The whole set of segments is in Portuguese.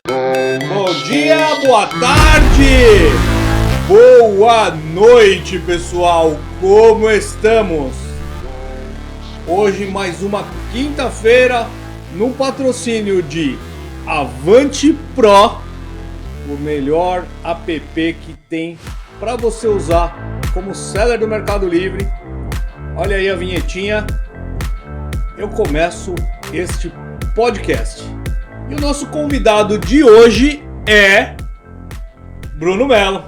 Bom dia, boa tarde, boa noite, pessoal. Como estamos? Hoje mais uma quinta-feira no patrocínio de Avante Pro, o melhor app que tem para você usar como seller do Mercado Livre. Olha aí a vinhetinha. Eu começo este podcast. E o nosso convidado de hoje é Bruno Melo.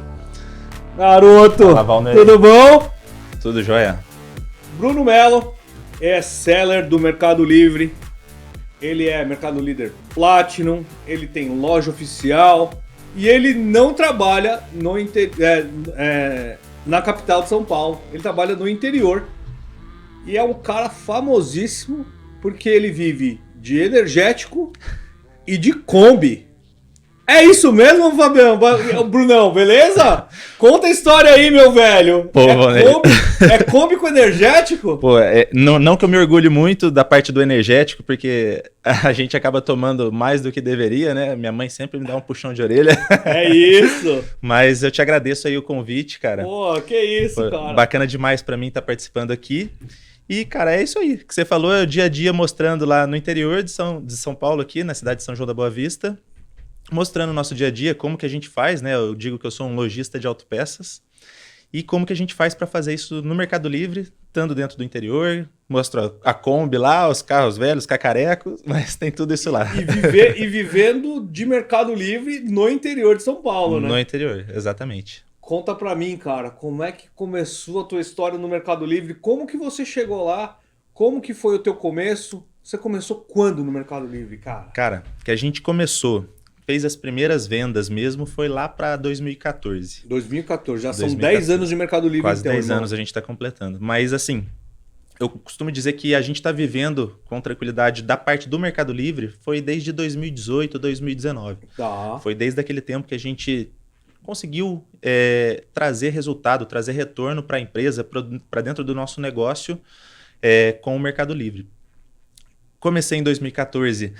Garoto, Fala, tudo bom? Tudo jóia? Bruno Melo é seller do Mercado Livre. Ele é Mercado Líder Platinum, ele tem loja oficial e ele não trabalha na capital de São Paulo. Ele trabalha no interior e é um cara famosíssimo porque ele vive de energético e de Kombi. É isso mesmo, Fabiano? Brunão, beleza? Conta a história aí, meu velho. Pô, é Kombi com energético? Pô, não que eu me orgulhe muito da parte do energético, porque a gente acaba tomando mais do que deveria, né? Minha mãe sempre me dá um puxão de orelha. É isso. Mas eu te agradeço aí o convite, cara. Pô, que isso, Pô, cara. Bacana demais pra mim estar participando aqui. E, cara, é isso aí que você falou, é o dia a dia mostrando lá no interior de São Paulo, aqui na cidade de São João da Boa Vista, mostrando o nosso dia a dia, como que a gente faz, né? Eu digo que eu sou um lojista de autopeças, e como que a gente faz para fazer isso no Mercado Livre, estando dentro do interior, mostro a Kombi lá, os carros velhos, cacarecos, mas tem tudo isso lá. E vivendo de Mercado Livre no interior de São Paulo, né? No interior, exatamente. Conta pra mim, cara, como é que começou a tua história no Mercado Livre? Como que você chegou lá? Como que foi o teu começo? Você começou quando no Mercado Livre, cara? Cara, que a gente fez as primeiras vendas mesmo, foi lá para 2014. 2014, já 2014. São 10 anos de Mercado Livre. Quase então, 10 irmão. anos a gente está completando. Mas assim, eu costumo dizer que a gente está vivendo com tranquilidade da parte do Mercado Livre, foi desde 2018, 2019. Tá. Foi desde aquele tempo que a gente conseguiu trazer resultado, trazer retorno para a empresa, para dentro do nosso negócio com o Mercado Livre. Comecei em 2014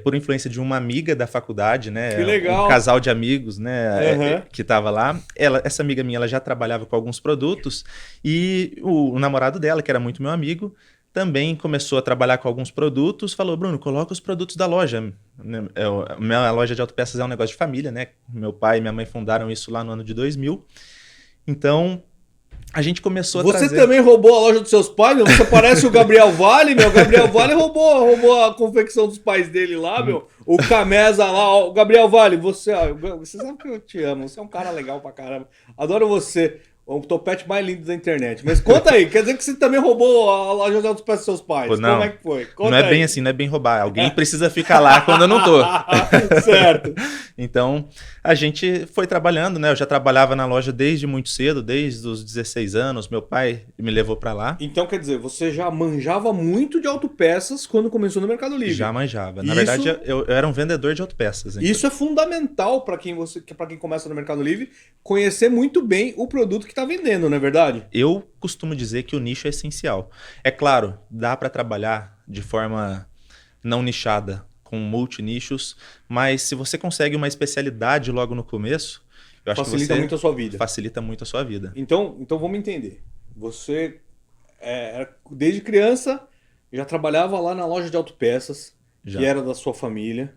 por influência de uma amiga da faculdade, né? Que legal. Um casal de amigos, né? Uhum. Que estava lá. Essa amiga minha, ela já trabalhava com alguns produtos e o namorado dela, que era muito meu amigo, também começou a trabalhar com alguns produtos, falou, Bruno, coloca os produtos da loja. Minha loja de autopeças é um negócio de família, né? Meu pai e minha mãe fundaram isso lá no ano de 2000. Então, a gente começou a trazer... Você também roubou a loja dos seus pais, meu? Você parece o Gabriel Vale, meu. O Gabriel Vale roubou a confecção dos pais dele lá, meu. O Camesa lá, ó. O Gabriel Vale, você sabe que eu te amo. Você é um cara legal pra caramba. Adoro você. O topete mais lindo da internet. Mas conta aí, quer dizer que você também roubou a loja de autopeças dos seus pais? Pô, não, como é que foi? Conta não é aí. bem assim, não é bem roubar. Alguém precisa ficar lá quando eu não tô. Certo. Então, a gente foi trabalhando, né? Eu já trabalhava na loja desde muito cedo, desde os 16 anos. Meu pai me levou pra lá. Então, quer dizer, você já manjava muito de autopeças quando começou no Mercado Livre. Já manjava. Na Isso- verdade, eu era um vendedor de autopeças. Então. Isso é fundamental para quem começa no Mercado Livre, conhecer muito bem o produto que está vendendo, não é verdade? Eu costumo dizer que o nicho é essencial. É claro, dá para trabalhar de forma não nichada, com multinichos, mas se você consegue uma especialidade logo no começo, eu acho Facilita que você muito a sua vida. facilita muito a sua vida. Então vamos entender. Você, desde criança, já trabalhava lá na loja de autopeças, Já. que era da sua família,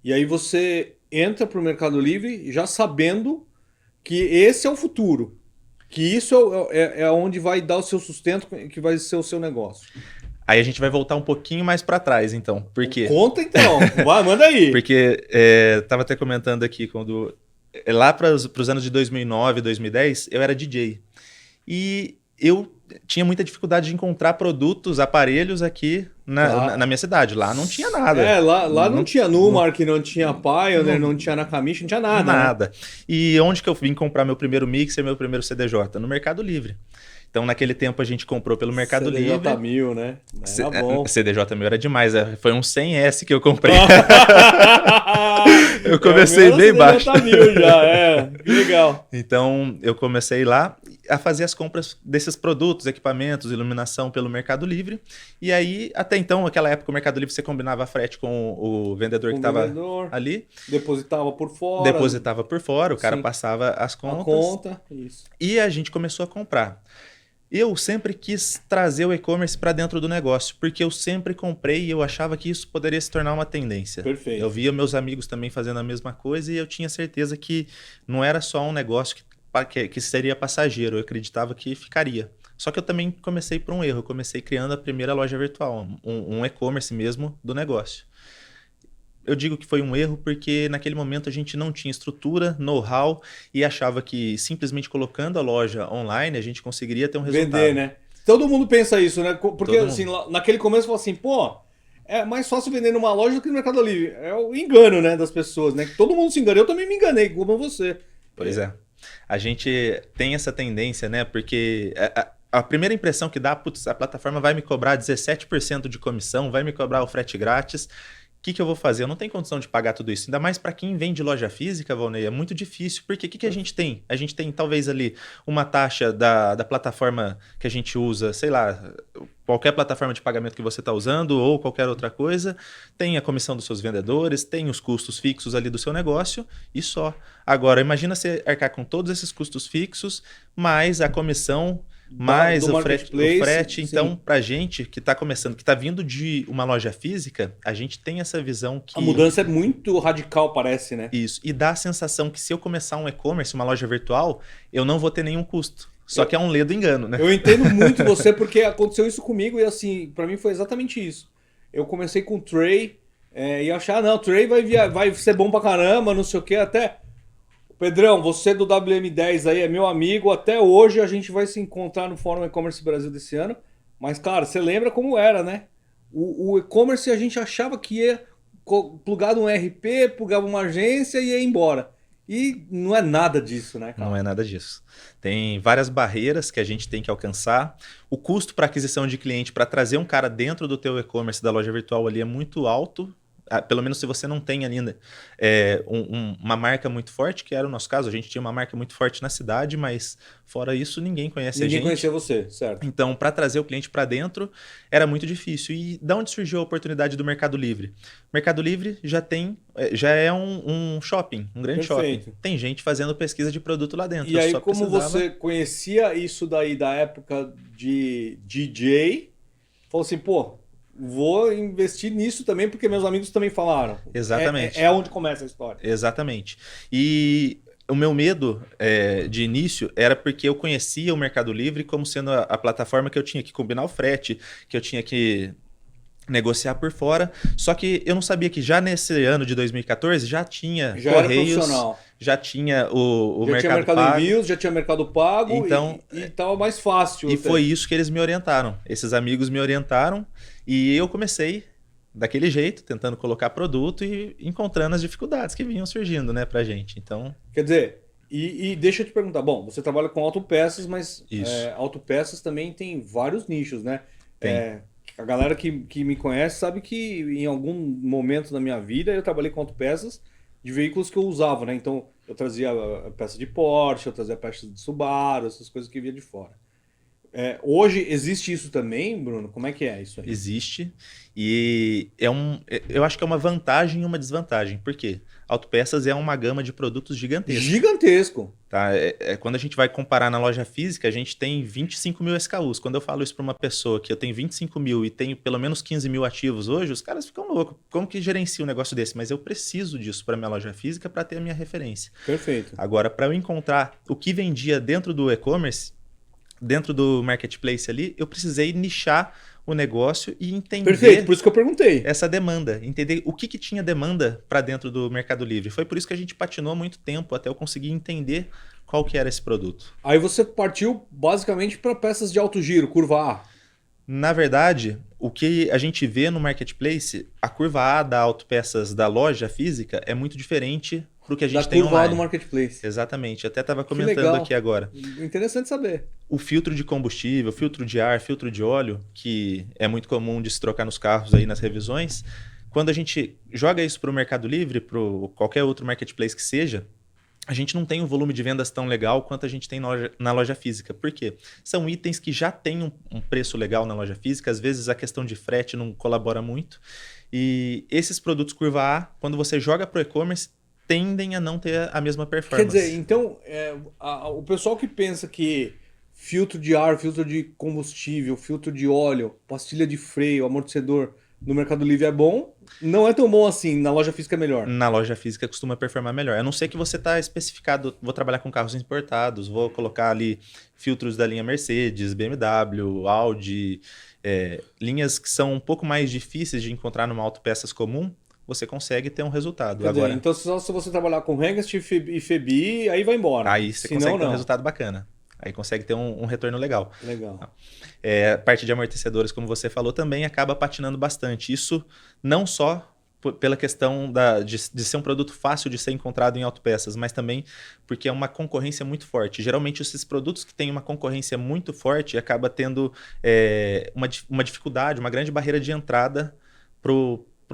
e aí você entra para o Mercado Livre já sabendo que esse é o futuro, que isso é onde vai dar o seu sustento, que vai ser o seu negócio. Aí a gente vai voltar um pouquinho mais para trás, então. Por quê? Conta então, vai, manda aí. Porque estava até comentando aqui, quando lá para os anos de 2009, 2010, eu era DJ. E eu tinha muita dificuldade de encontrar produtos, aparelhos aqui na minha cidade. Lá não tinha nada. Lá não tinha Numark, não tinha Pioneer, não tinha Nakamichi, não tinha nada. Nada. Né? E onde que eu vim comprar meu primeiro mixer, meu primeiro CDJ? No Mercado Livre. Então, naquele tempo, a gente comprou pelo Mercado Livre. CDJ1000, né? Era bom. CDJ1000 era demais. Foi um 100S que eu comprei. Eu comecei bem baixo. Já tá 1000 já, que legal. Então, eu comecei lá a fazer as compras desses produtos, equipamentos, iluminação pelo Mercado Livre. E aí, até então, naquela época, o Mercado Livre, você combinava frete com o vendedor que estava ali. Depositava por fora. Depositava por fora, o cara passava as contas. A conta, isso. E a gente começou a comprar. Eu sempre quis trazer o e-commerce para dentro do negócio, porque eu sempre comprei e eu achava que isso poderia se tornar uma tendência. Perfeito. Eu via meus amigos também fazendo a mesma coisa e eu tinha certeza que não era só um negócio que seria passageiro, eu acreditava que ficaria. Só que eu também comecei por um erro, eu comecei criando a primeira loja virtual, um e-commerce mesmo do negócio. Eu digo que foi um erro porque naquele momento a gente não tinha estrutura, know-how e achava que simplesmente colocando a loja online a gente conseguiria ter um resultado. Vender, né? Todo mundo pensa isso, né? Porque assim, naquele começo fala assim, pô, é mais fácil vender numa loja do que no Mercado Livre. É o engano, né, das pessoas, né? Todo mundo se engana. Eu também me enganei, como você. Pois é. A gente tem essa tendência, né? Porque a primeira impressão que dá, putz, a plataforma vai me cobrar 17% de comissão, vai me cobrar o frete grátis. O que eu vou fazer? Eu não tenho condição de pagar tudo isso. Ainda mais para quem vende loja física, Valnei, é muito difícil. Porque o que a gente tem? A gente tem talvez ali uma taxa da plataforma que a gente usa, sei lá, qualquer plataforma de pagamento que você está usando ou qualquer outra coisa. Tem a comissão dos seus vendedores, tem os custos fixos ali do seu negócio e só. Agora, imagina você arcar com todos esses custos fixos, mais a comissão... mais o frete. Então, pra gente que está começando, que está vindo de uma loja física, a gente tem essa visão que... A mudança é muito radical, parece, né? Isso. E dá a sensação que se eu começar um e-commerce, uma loja virtual, eu não vou ter nenhum custo. Só que é um ledo engano, né? Eu entendo muito você, porque aconteceu isso comigo e assim, pra mim foi exatamente isso. Eu comecei com o Tray e achar, não, o Tray vai ser bom pra caramba, não sei o que, até... Pedrão, você do WM10 aí é meu amigo, até hoje a gente vai se encontrar no Fórum E-Commerce Brasil desse ano, mas cara, você lembra como era, né? O e-commerce a gente achava que ia plugar um RP, plugava uma agência e ia embora. E não é nada disso, né, cara? Não é nada disso. Tem várias barreiras que a gente tem que alcançar. O custo para aquisição de cliente, para trazer um cara dentro do teu e-commerce da loja virtual ali é muito alto. Pelo menos se você não tem ainda uma marca muito forte, que era o nosso caso, a gente tinha uma marca muito forte na cidade, mas fora isso ninguém conhece a gente. Ninguém conhecia você, certo. Então, para trazer o cliente para dentro era muito difícil. E da onde surgiu a oportunidade do Mercado Livre? O Mercado Livre já é um shopping, um grande shopping. Tem gente fazendo pesquisa de produto lá dentro. E aí, como você conhecia isso daí da época de DJ, falou assim, pô, vou investir nisso também, porque meus amigos também falaram. Exatamente. É onde começa a história. Exatamente. E o meu medo de início era porque eu conhecia o Mercado Livre como sendo a plataforma que eu tinha que combinar o frete, que eu tinha que negociar por fora. Só que eu não sabia que já nesse ano de 2014 já tinha Correios, já tinha o já Mercado tinha Mercado Pago. Envios, já tinha Mercado Pago, então, e tava mais fácil. E foi isso que eles me orientaram. Esses amigos me orientaram e eu comecei daquele jeito, tentando colocar produto e encontrando as dificuldades que vinham surgindo, né, pra gente. Então, quer dizer, e deixa eu te perguntar, bom, você trabalha com autopeças, mas autopeças também tem vários nichos, né? Tem. A galera que me conhece sabe que em algum momento da minha vida eu trabalhei com autopeças de veículos que eu usava, né? Então eu trazia peça de Porsche, eu trazia peça de Subaru, essas coisas que vinha de fora. Hoje existe isso também, Bruno? Como é que é isso aí? Existe. E eu acho que é uma vantagem e uma desvantagem. Por quê? Autopeças é uma gama de produtos gigantesca. Gigantesco. Tá? Quando a gente vai comparar na loja física, a gente tem 25 mil SKUs. Quando eu falo isso para uma pessoa que eu tenho 25 mil e tenho pelo menos 15 mil ativos hoje, os caras ficam loucos. Como que gerencia um negócio desse? Mas eu preciso disso para minha loja física para ter a minha referência. Perfeito. Agora, para eu encontrar o que vendia dentro do e-commerce, dentro do marketplace ali, eu precisei nichar o negócio e entender... Perfeito, por isso que eu perguntei. Essa demanda, entender o que tinha demanda para dentro do Mercado Livre. Foi por isso que a gente patinou muito tempo até eu conseguir entender qual que era esse produto. Aí você partiu basicamente para peças de alto giro, curva A. Na verdade, o que a gente vê no marketplace, a curva A da autopeças da loja física é muito diferente do que a gente tem online. Da curva A do marketplace. Exatamente. Até estava comentando aqui agora. Interessante saber. O filtro de combustível, filtro de ar, filtro de óleo, que é muito comum de se trocar nos carros aí nas revisões, quando a gente joga isso para o Mercado Livre, para qualquer outro marketplace que seja, a gente não tem um volume de vendas tão legal quanto a gente tem na loja física. Por quê? São itens que já têm um preço legal na loja física, às vezes a questão de frete não colabora muito. E esses produtos curva A, quando você joga para o e-commerce, tendem a não ter a mesma performance. Quer dizer, então, o pessoal que pensa que filtro de ar, filtro de combustível, filtro de óleo, pastilha de freio, amortecedor no Mercado Livre é bom, não é tão bom assim, na loja física é melhor. Na loja física costuma performar melhor. A não ser que você está especificado, vou trabalhar com carros importados, vou colocar ali filtros da linha Mercedes, BMW, Audi, linhas que são um pouco mais difíceis de encontrar numa autopeças comum, você consegue ter um resultado. Quer dizer, então só se você trabalhar com Hengest e Febi, aí vai embora. Aí você consegue ter um resultado bacana. Aí consegue ter um retorno legal. Legal. A parte de amortecedores, como você falou, também acaba patinando bastante. Isso não só pela questão de ser um produto fácil de ser encontrado em autopeças, mas também porque é uma concorrência muito forte. Geralmente, esses produtos que têm uma concorrência muito forte acaba tendo uma dificuldade, uma grande barreira de entrada para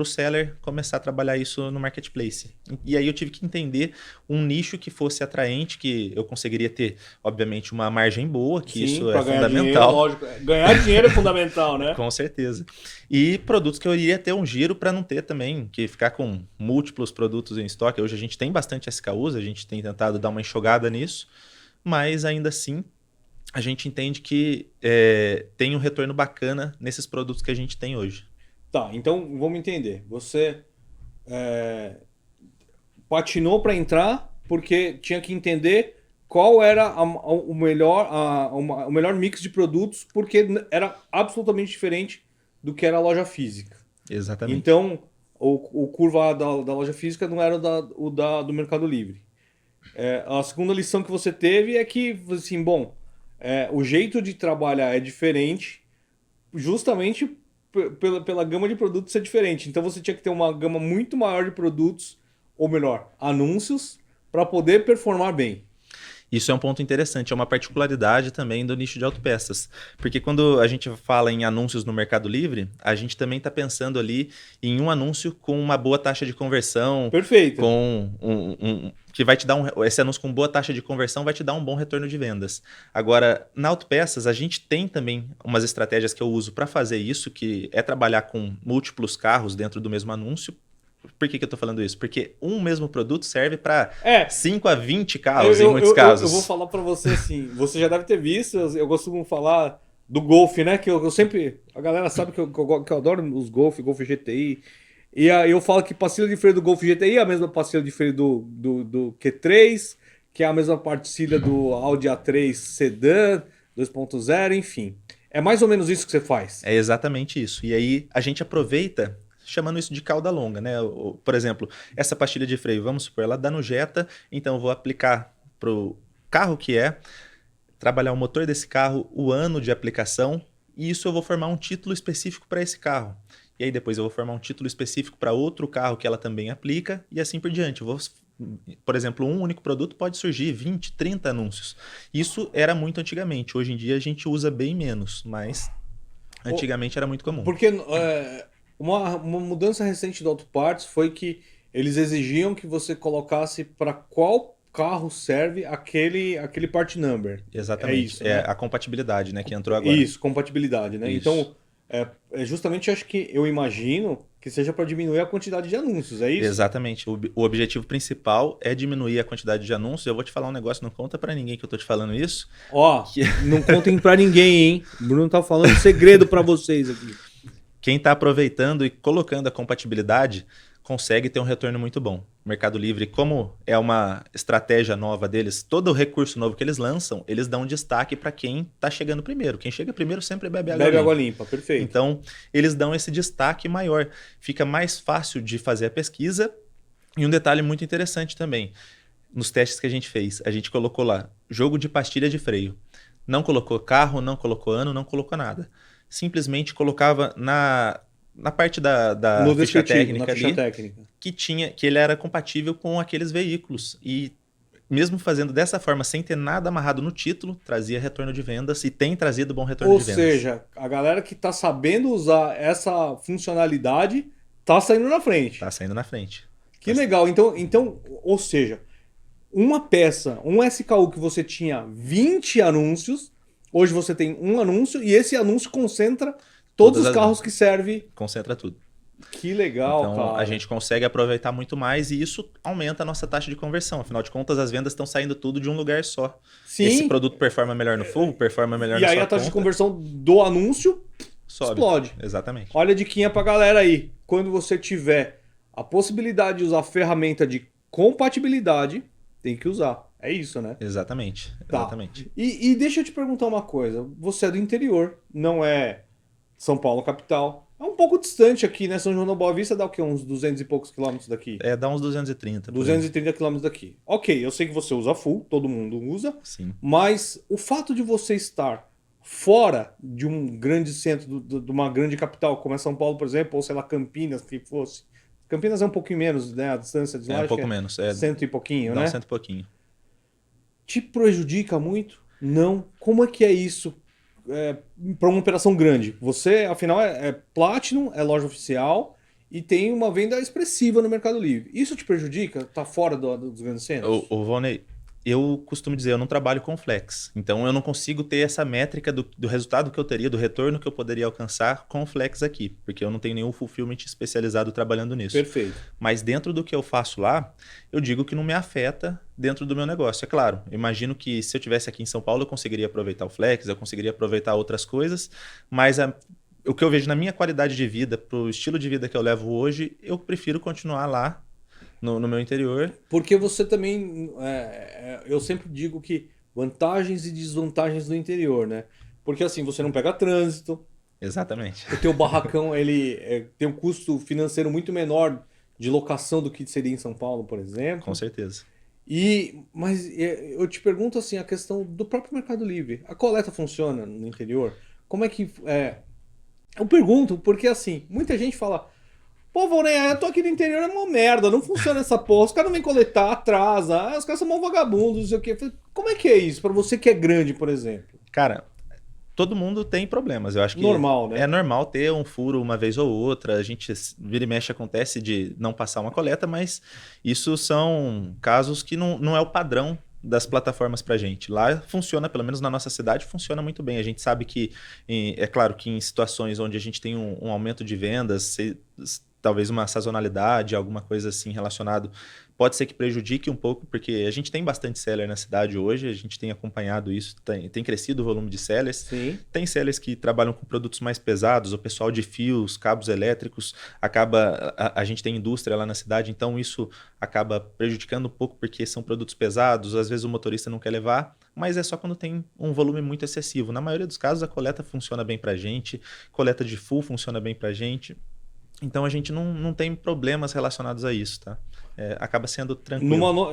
o seller começar a trabalhar isso no marketplace. E aí eu tive que entender um nicho que fosse atraente, que eu conseguiria ter, obviamente, uma margem boa, que isso é fundamental. Dinheiro, lógico. Ganhar dinheiro é fundamental, né? Com certeza. E produtos que eu iria ter um giro para não ter também, que ficar com múltiplos produtos em estoque. Hoje a gente tem bastante SKUs, a gente tem tentado dar uma enxugada nisso, mas ainda assim a gente entende que tem um retorno bacana nesses produtos que a gente tem hoje. Tá, então vamos entender. Você patinou para entrar porque tinha que entender qual era o melhor mix de produtos, porque era absolutamente diferente do que era a loja física. Exatamente. Então, o curva da loja física não era do Mercado Livre. A segunda lição que você teve é que, assim, o jeito de trabalhar é diferente, justamente pela gama de produtos ser diferente. Então você tinha que ter uma gama muito maior de produtos, ou melhor, anúncios, para poder performar bem. Isso é um ponto interessante, é uma particularidade também do nicho de autopeças. Porque quando a gente fala em anúncios no Mercado Livre, a gente também está pensando ali em um anúncio com uma boa taxa de conversão. Perfeito. Com que vai te dar esse anúncio com boa taxa de conversão vai te dar um bom retorno de vendas. Agora, na autopeças, a gente tem também umas estratégias que eu uso para fazer isso, que é trabalhar com múltiplos carros dentro do mesmo anúncio. Por que eu estou falando isso? Porque um mesmo produto serve para 5 a 20 carros em muitos casos. Eu vou falar para você assim, você já deve ter visto, eu costumo falar do Golf, né? Que eu sempre, a galera sabe que eu adoro os Golf GTI. E aí eu falo que pastilha de freio do Golf GTI é a mesma pastilha de freio do Q3, que é a mesma pastilha do Audi A3 Sedan 2.0, enfim. É mais ou menos isso que você faz. É exatamente isso. E aí a gente aproveita chamando isso de cauda longa, né? Por exemplo, essa pastilha de freio, vamos supor, ela dá no Jetta, então eu vou aplicar para o carro que trabalhar o motor desse carro, o ano de aplicação, e isso eu vou formar um título específico para esse carro. E aí depois eu vou formar um título específico para outro carro que ela também aplica, e assim por diante. Por exemplo, um único produto pode surgir 20, 30 anúncios. Isso era muito antigamente. Hoje em dia a gente usa bem menos, mas antigamente era muito comum. Porque uma mudança recente do Auto Parts foi que eles exigiam que você colocasse para qual carro serve aquele part number. Exatamente. É isso, né? A compatibilidade, né, que entrou agora. Isso, compatibilidade, né? Isso. Então, justamente acho que eu imagino que seja para diminuir a quantidade de anúncios, é isso? Exatamente. O objetivo principal é diminuir a quantidade de anúncios. Eu vou te falar um negócio, não conta para ninguém que eu tô te falando isso. Não contem para ninguém, hein? O Bruno tá falando segredo para vocês aqui. Quem está aproveitando e colocando a compatibilidade consegue ter um retorno muito bom. O Mercado Livre, como é uma estratégia nova deles, todo o recurso novo que eles lançam, eles dão destaque para quem está chegando primeiro. Quem chega primeiro sempre bebe água limpa. Bebe água limpa, perfeito. Então, eles dão esse destaque maior. Fica mais fácil de fazer a pesquisa. E um detalhe muito interessante também, nos testes que a gente fez, a gente colocou lá jogo de pastilha de freio. Não colocou carro, não colocou ano, não colocou nada. Simplesmente colocava na parte da ficha técnica ali, que ele era compatível com aqueles veículos. E mesmo fazendo dessa forma, sem ter nada amarrado no título, trazia retorno de vendas e tem trazido bom retorno de vendas. Ou seja, a galera que está sabendo usar essa funcionalidade Tá saindo na frente. Tá saindo na frente. Que legal. Então, ou seja, uma peça, um SKU que você tinha 20 anúncios, hoje você tem um anúncio e esse anúncio concentra todos os carros que servem. Concentra tudo. Que legal, então, cara. a gente consegue aproveitar muito mais e isso aumenta a nossa taxa de conversão. Afinal de contas, as vendas estão saindo tudo de um lugar só. Sim. Esse produto performa melhor no full, performa melhor na sua conta. E aí a taxa de conversão do anúncio sobe. Explode. Exatamente. Olha a diquinha pra galera aí. Quando você tiver a possibilidade de usar a ferramenta de compatibilidade, tem que usar. É isso, né? Exatamente. Tá. Exatamente. E deixa eu te perguntar uma coisa. Você é do interior, não é São Paulo capital. É um pouco distante aqui, né? São João da Boa Vista dá o quê? Uns 200 e poucos quilômetros daqui? Dá uns 230. 230 quilômetros daqui. Ok, eu sei que você usa full, todo mundo usa. Sim. Mas o fato de você estar fora de um grande centro, de uma grande capital, como é São Paulo, por exemplo, ou sei lá, Campinas, que fosse. Campinas é um pouquinho menos, né? A distância de lá. Um pouco menos. Cento e pouquinho, dá né? Cento e pouquinho. Te prejudica muito? Não. Como é que é isso? Para uma operação grande. Você, afinal, é Platinum, é loja oficial e tem uma venda expressiva no Mercado Livre. Isso te prejudica? Tá fora dos grandes centros? Ô, Volney, eu costumo dizer, eu não trabalho com flex. Então, eu não consigo ter essa métrica do resultado que eu teria, do retorno que eu poderia alcançar com o flex aqui. Porque eu não tenho nenhum fulfillment especializado trabalhando nisso. Perfeito. Mas dentro do que eu faço lá, eu digo que não me afeta dentro do meu negócio. É claro, imagino que se eu estivesse aqui em São Paulo, eu conseguiria aproveitar o flex, eu conseguiria aproveitar outras coisas, mas o que eu vejo na minha qualidade de vida, para o estilo de vida que eu levo hoje, eu prefiro continuar lá no meu interior. Porque você também... eu sempre digo que vantagens e desvantagens do interior, né? Porque assim, você não pega trânsito. Exatamente. O teu barracão, ele tem um custo financeiro muito menor de locação do que seria em São Paulo, por exemplo. Com certeza. Mas eu te pergunto assim, a questão do próprio Mercado Livre. A coleta funciona no interior? Como é que... Eu pergunto, porque assim, muita gente fala... Pô, Volney, eu tô aqui no interior, é uma merda, não funciona essa porra. Os caras não vêm coletar, atrasa, os caras são mal vagabundos, não sei o quê. Como é que é isso, pra você que é grande, por exemplo? Cara, todo mundo tem problemas. Eu acho que normal, né? É normal ter um furo uma vez ou outra. A gente vira e mexe, acontece de não passar uma coleta, mas isso são casos que não é o padrão das plataformas pra gente. Lá funciona, pelo menos na nossa cidade, funciona muito bem. A gente sabe que, é claro que em situações onde a gente tem um aumento de vendas, talvez uma sazonalidade, alguma coisa assim relacionado, pode ser que prejudique um pouco, porque a gente tem bastante seller na cidade hoje, a gente tem acompanhado isso, tem crescido o volume de sellers. Sim. Tem sellers que trabalham com produtos mais pesados, o pessoal de fios, cabos elétricos, a gente tem indústria lá na cidade, então isso acaba prejudicando um pouco, porque são produtos pesados, às vezes o motorista não quer levar, mas é só quando tem um volume muito excessivo. Na maioria dos casos, a coleta funciona bem pra gente, coleta de full funciona bem pra gente. Então a gente não tem problemas relacionados a isso, tá? Acaba sendo tranquilo.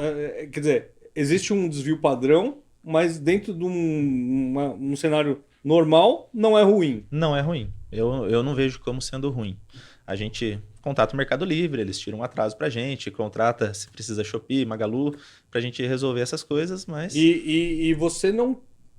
Quer dizer, existe um desvio padrão, mas dentro de um cenário normal não é ruim. Não é ruim. Eu não vejo como sendo ruim. A gente contata o Mercado Livre, eles tiram um atraso pra gente, contrata, se precisa, Shopee, Magalu, pra gente resolver essas coisas, mas... E você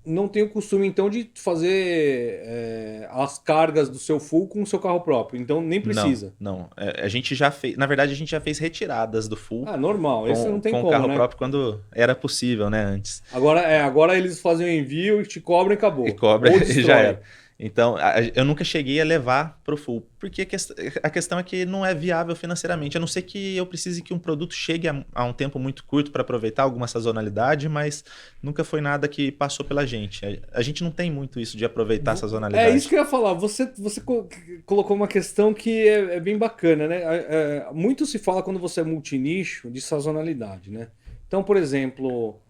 não tem o costume, então, de fazer as cargas do seu full com o seu carro próprio. Então, nem precisa. Não. A gente já fez... Na verdade, a gente já fez retiradas do full. Ah, normal. Esse não tem com como, o carro né? próprio quando era possível, né? Antes. Agora eles fazem o envio e te cobram e acabou. E cobra Ou e destrói. já era. Então, eu nunca cheguei a levar para o full, porque a questão é que não é viável financeiramente, a não ser que eu precise que um produto chegue a um tempo muito curto para aproveitar alguma sazonalidade, mas nunca foi nada que passou pela gente. A gente não tem muito isso de aproveitar a sazonalidade. É isso que eu ia falar. Você colocou uma questão que é bem bacana, né? Muito se fala quando você é multinicho de sazonalidade, né? Então, por exemplo...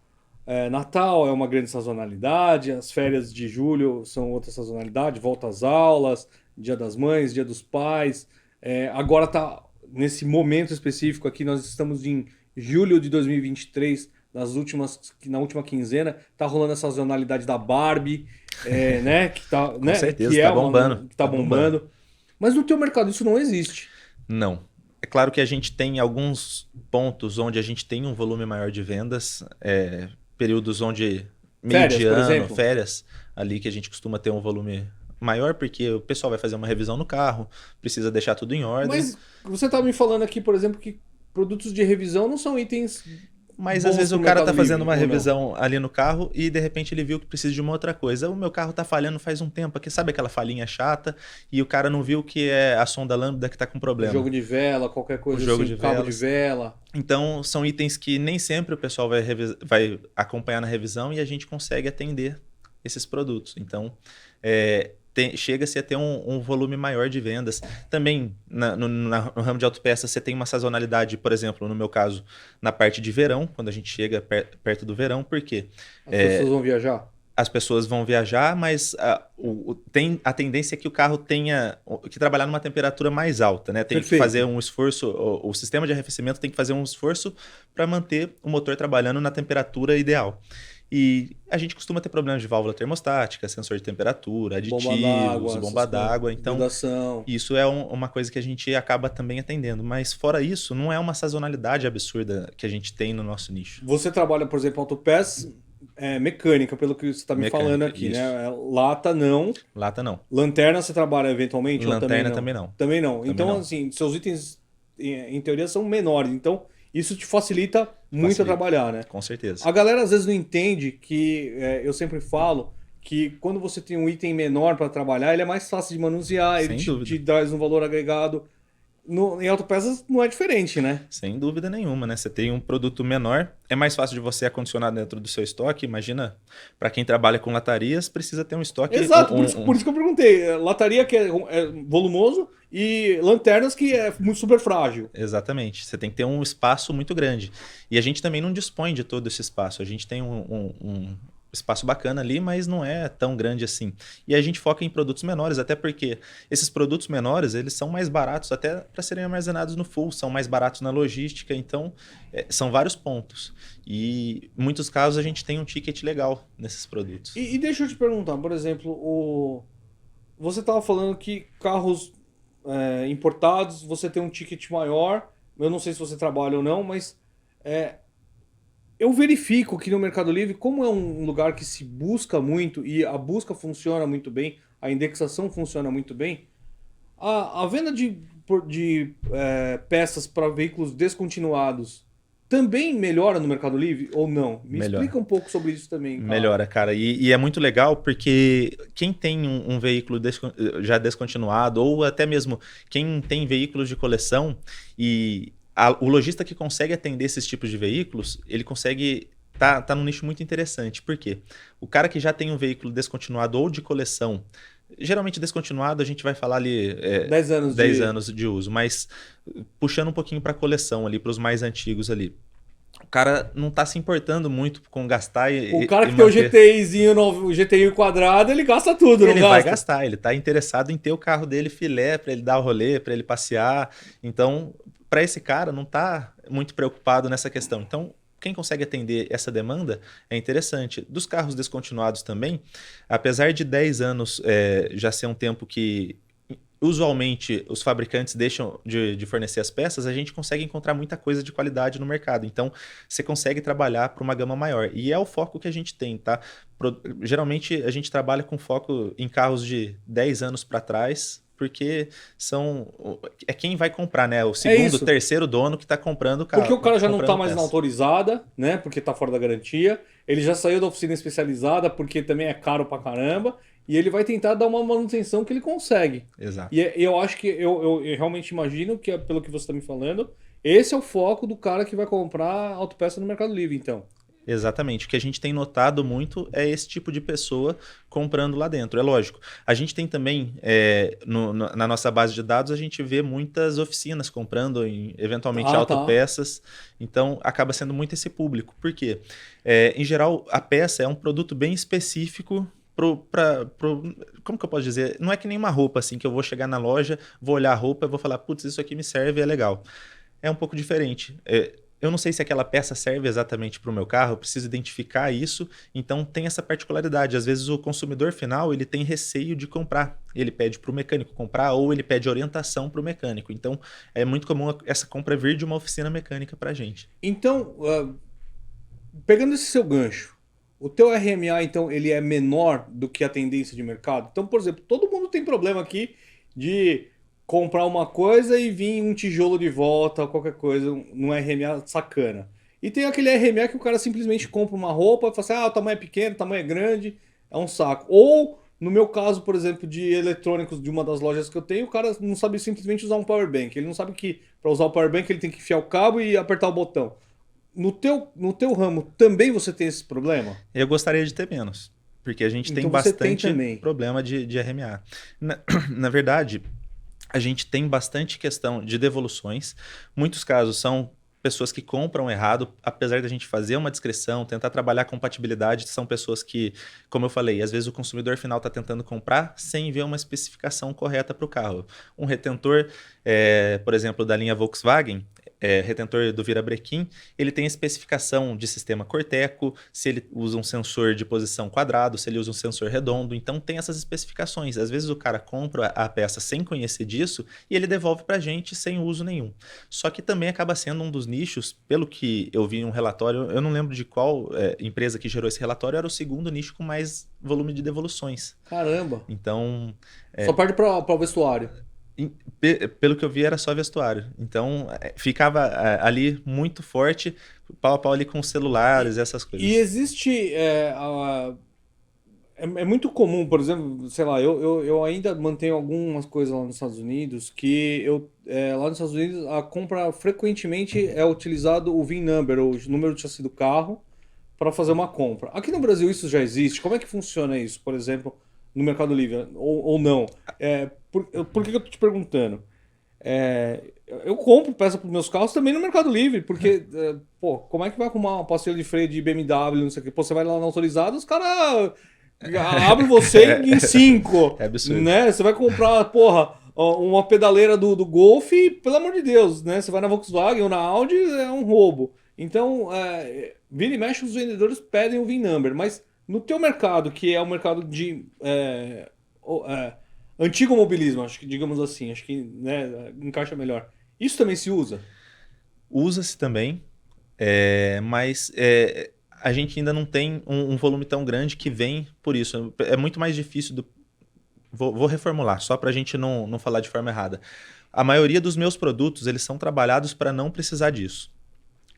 Natal é uma grande sazonalidade, as férias de julho são outra sazonalidade, volta às aulas, Dia das Mães, Dia dos Pais. Agora tá nesse momento específico aqui, nós estamos em julho de 2023, na última quinzena, tá rolando a sazonalidade da Barbie, né? Que tá, Com né? certeza, que tá bombando. Que tá bombando. Mas no teu mercado isso não existe. Não. É claro que a gente tem alguns pontos onde a gente tem um volume maior de vendas, períodos onde meio de ano, férias, ali que a gente costuma ter um volume maior porque o pessoal vai fazer uma revisão no carro, precisa deixar tudo em ordem. Mas você tá me falando aqui, por exemplo, que produtos de revisão não são itens Mas bons às vezes o pro cara Mercado tá fazendo Livre, uma ou não? revisão ali no carro e de repente ele viu que precisa de uma outra coisa. O meu carro tá falhando faz um tempo aqui, sabe aquela falhinha chata? E o cara não viu que é a sonda lambda que tá com problema. Jogo de vela, qualquer coisa O jogo assim, de cabo velas. de vela. Então são itens que nem sempre o pessoal vai acompanhar na revisão e a gente consegue atender esses produtos. Então chega-se a ter um volume maior de vendas. Também no ramo de autopeças você tem uma sazonalidade, por exemplo, no meu caso, na parte de verão, quando a gente chega perto do verão, por quê? As pessoas vão viajar? As pessoas vão viajar, mas tem a tendência é que o carro tenha que trabalhar numa temperatura mais alta, né? Tem que Perfeito. fazer um esforço, o sistema de arrefecimento tem que fazer um esforço para manter o motor trabalhando na temperatura ideal. E a gente costuma ter problemas de válvula termostática, sensor de temperatura, aditivos, bomba d'água. Então, vedação. isso é uma coisa que a gente acaba também atendendo. Mas fora isso, não é uma sazonalidade absurda que a gente tem no nosso nicho. Você trabalha, por exemplo, autopeças mecânica, pelo que você está me Mecânica, falando aqui, isso. né? Lata não. Lata não. Lanterna você trabalha eventualmente? Lanterna ou também não. Também não. Também Então, não. assim, seus itens, em teoria, são menores. Então, isso te facilita muito Facilita. a trabalhar, né? Com certeza. A galera às vezes não entende que eu sempre falo que quando você tem um item menor para trabalhar, ele é mais fácil de manusear, Sem ele dúvida. te traz um valor agregado. Em autopeças não é diferente, né? Sem dúvida nenhuma, né? Você tem um produto menor, é mais fácil de você acondicionar dentro do seu estoque. Imagina, para quem trabalha com latarias, precisa ter um estoque. Exato, por isso que eu perguntei. Lataria que é volumoso e lanternas que é muito super frágil. Exatamente. Você tem que ter um espaço muito grande. E a gente também não dispõe de todo esse espaço. A gente tem um espaço bacana ali, mas não é tão grande assim. E a gente foca em produtos menores, até porque esses produtos menores, eles são mais baratos até para serem armazenados no full, são mais baratos na logística, então são vários pontos. E em muitos casos a gente tem um ticket legal nesses produtos. E deixa eu te perguntar, por exemplo, você estava falando que carros importados, você tem um ticket maior, eu não sei se você trabalha ou não, mas eu verifico que no Mercado Livre, como é um lugar que se busca muito e a busca funciona muito bem, a indexação funciona muito bem, a venda de peças para veículos descontinuados também melhora no Mercado Livre ou não? Me Melhora. explica um pouco sobre isso também. Cara. Melhora, cara. E é muito legal porque quem tem um veículo já descontinuado ou até mesmo quem tem veículos de coleção e o lojista que consegue atender esses tipos de veículos, ele consegue tá num nicho muito interessante. Por quê? O cara que já tem um veículo descontinuado ou de coleção, geralmente descontinuado a gente vai falar ali 10 anos 10 anos de uso, mas puxando um pouquinho para coleção ali, para os mais antigos ali. O cara não tá se importando muito com gastar o cara que tem o GTIzinho, o GTI quadrado, ele gasta tudo, ele não vai gasta? gastar, ele tá interessado em ter o carro dele filé para ele dar o rolê, para ele passear. Então, para esse cara não tá muito preocupado nessa questão. Então, quem consegue atender essa demanda é interessante. Dos carros descontinuados também, apesar de 10 anos já ser um tempo que usualmente os fabricantes deixam de fornecer as peças, a gente consegue encontrar muita coisa de qualidade no mercado. Então, você consegue trabalhar para uma gama maior. E é o foco que a gente tem, tá? Geralmente, a gente trabalha com foco em carros de 10 anos para trás, porque é quem vai comprar, né? O segundo, terceiro dono que está comprando o carro. Porque o cara já não está mais peça. na autorizada, né? Porque está fora da garantia. Ele já saiu da oficina especializada, porque também é caro pra caramba. E ele vai tentar dar uma manutenção que ele consegue. Exato. E eu acho que, eu realmente imagino que, pelo que você está me falando, esse é o foco do cara que vai comprar autopeça no Mercado Livre, então. Exatamente. O que a gente tem notado muito é esse tipo de pessoa comprando lá dentro. É lógico. A gente tem também, na nossa base de dados, a gente vê muitas oficinas comprando, eventualmente, autopeças. Então, acaba sendo muito esse público. Por quê? Em geral, a peça é um produto bem específico como que eu posso dizer? Não é que nem uma roupa, assim, que eu vou chegar na loja, vou olhar a roupa e vou falar, putz, isso aqui me serve, é legal. É um pouco diferente. Eu não sei se aquela peça serve exatamente para o meu carro, eu preciso identificar isso, então tem essa particularidade. Às vezes o consumidor final ele tem receio de comprar, ele pede para o mecânico comprar ou ele pede orientação para o mecânico. Então é muito comum essa compra vir de uma oficina mecânica para a gente. Então, pegando esse seu gancho, o teu RMA, então, ele é menor do que a tendência de mercado? Então, por exemplo, todo mundo tem problema aqui de comprar uma coisa e vir um tijolo de volta, qualquer coisa, num RMA sacana. E tem aquele RMA que o cara simplesmente compra uma roupa e fala assim, o tamanho é pequeno, o tamanho é grande, é um saco. Ou, no meu caso, por exemplo, de eletrônicos de uma das lojas que eu tenho, o cara não sabe simplesmente usar um power bank. Ele não sabe que para usar o power bank ele tem que enfiar o cabo e apertar o botão. No teu ramo, também você tem esse problema? Eu gostaria de ter menos, porque a gente tem Então você tem bastante também. problema de RMA. Na verdade, a gente tem bastante questão de devoluções. Muitos casos são pessoas que compram errado, apesar da gente fazer uma descrição, tentar trabalhar a compatibilidade, são pessoas que, como eu falei, às vezes o consumidor final está tentando comprar sem ver uma especificação correta para o carro. Um retentor, por exemplo, da linha Volkswagen, retentor do virabrequim, ele tem a especificação de sistema Corteco, se ele usa um sensor de posição quadrado, se ele usa um sensor redondo, então tem essas especificações. Às vezes o cara compra a peça sem conhecer disso e ele devolve para a gente sem uso nenhum. Só que também acaba sendo um dos nichos, pelo que eu vi em um relatório, eu não lembro de qual empresa que gerou esse relatório, era o segundo nicho com mais volume de devoluções. Caramba. Então... Só perde para o vestuário. Pelo que eu vi, era só vestuário. Então, ficava ali muito forte, pau a pau ali com celulares e essas coisas. E existe... É muito comum, por exemplo, sei lá, eu ainda mantenho algumas coisas lá nos Estados Unidos que lá nos Estados Unidos a compra frequentemente é utilizado o VIN number, o número de chassi do carro, para fazer uma compra. Aqui no Brasil isso já existe? Como é que funciona isso, por exemplo, no Mercado Livre ou não? Por que eu tô te perguntando? Eu compro peça para os meus carros também no Mercado Livre, porque, como é que vai arrumar uma pastilha de freio de BMW, não sei o quê? Pô, você vai lá na autorizada, os caras abrem você em 5. É absurdo. Né? Você vai comprar, uma pedaleira do Golf, pelo amor de Deus, né? Você vai na Volkswagen ou na Audi, é um roubo. Então, vira e mexe, os vendedores pedem o VIN number, mas no teu mercado, que é o mercado de antigo mobilismo, acho que, digamos assim, acho que, né, encaixa melhor. Isso também se usa? Usa-se também, mas a gente ainda não tem um volume tão grande que vem por isso. É muito mais difícil Vou reformular, só para a gente não falar de forma errada. A maioria dos meus produtos, eles são trabalhados para não precisar disso.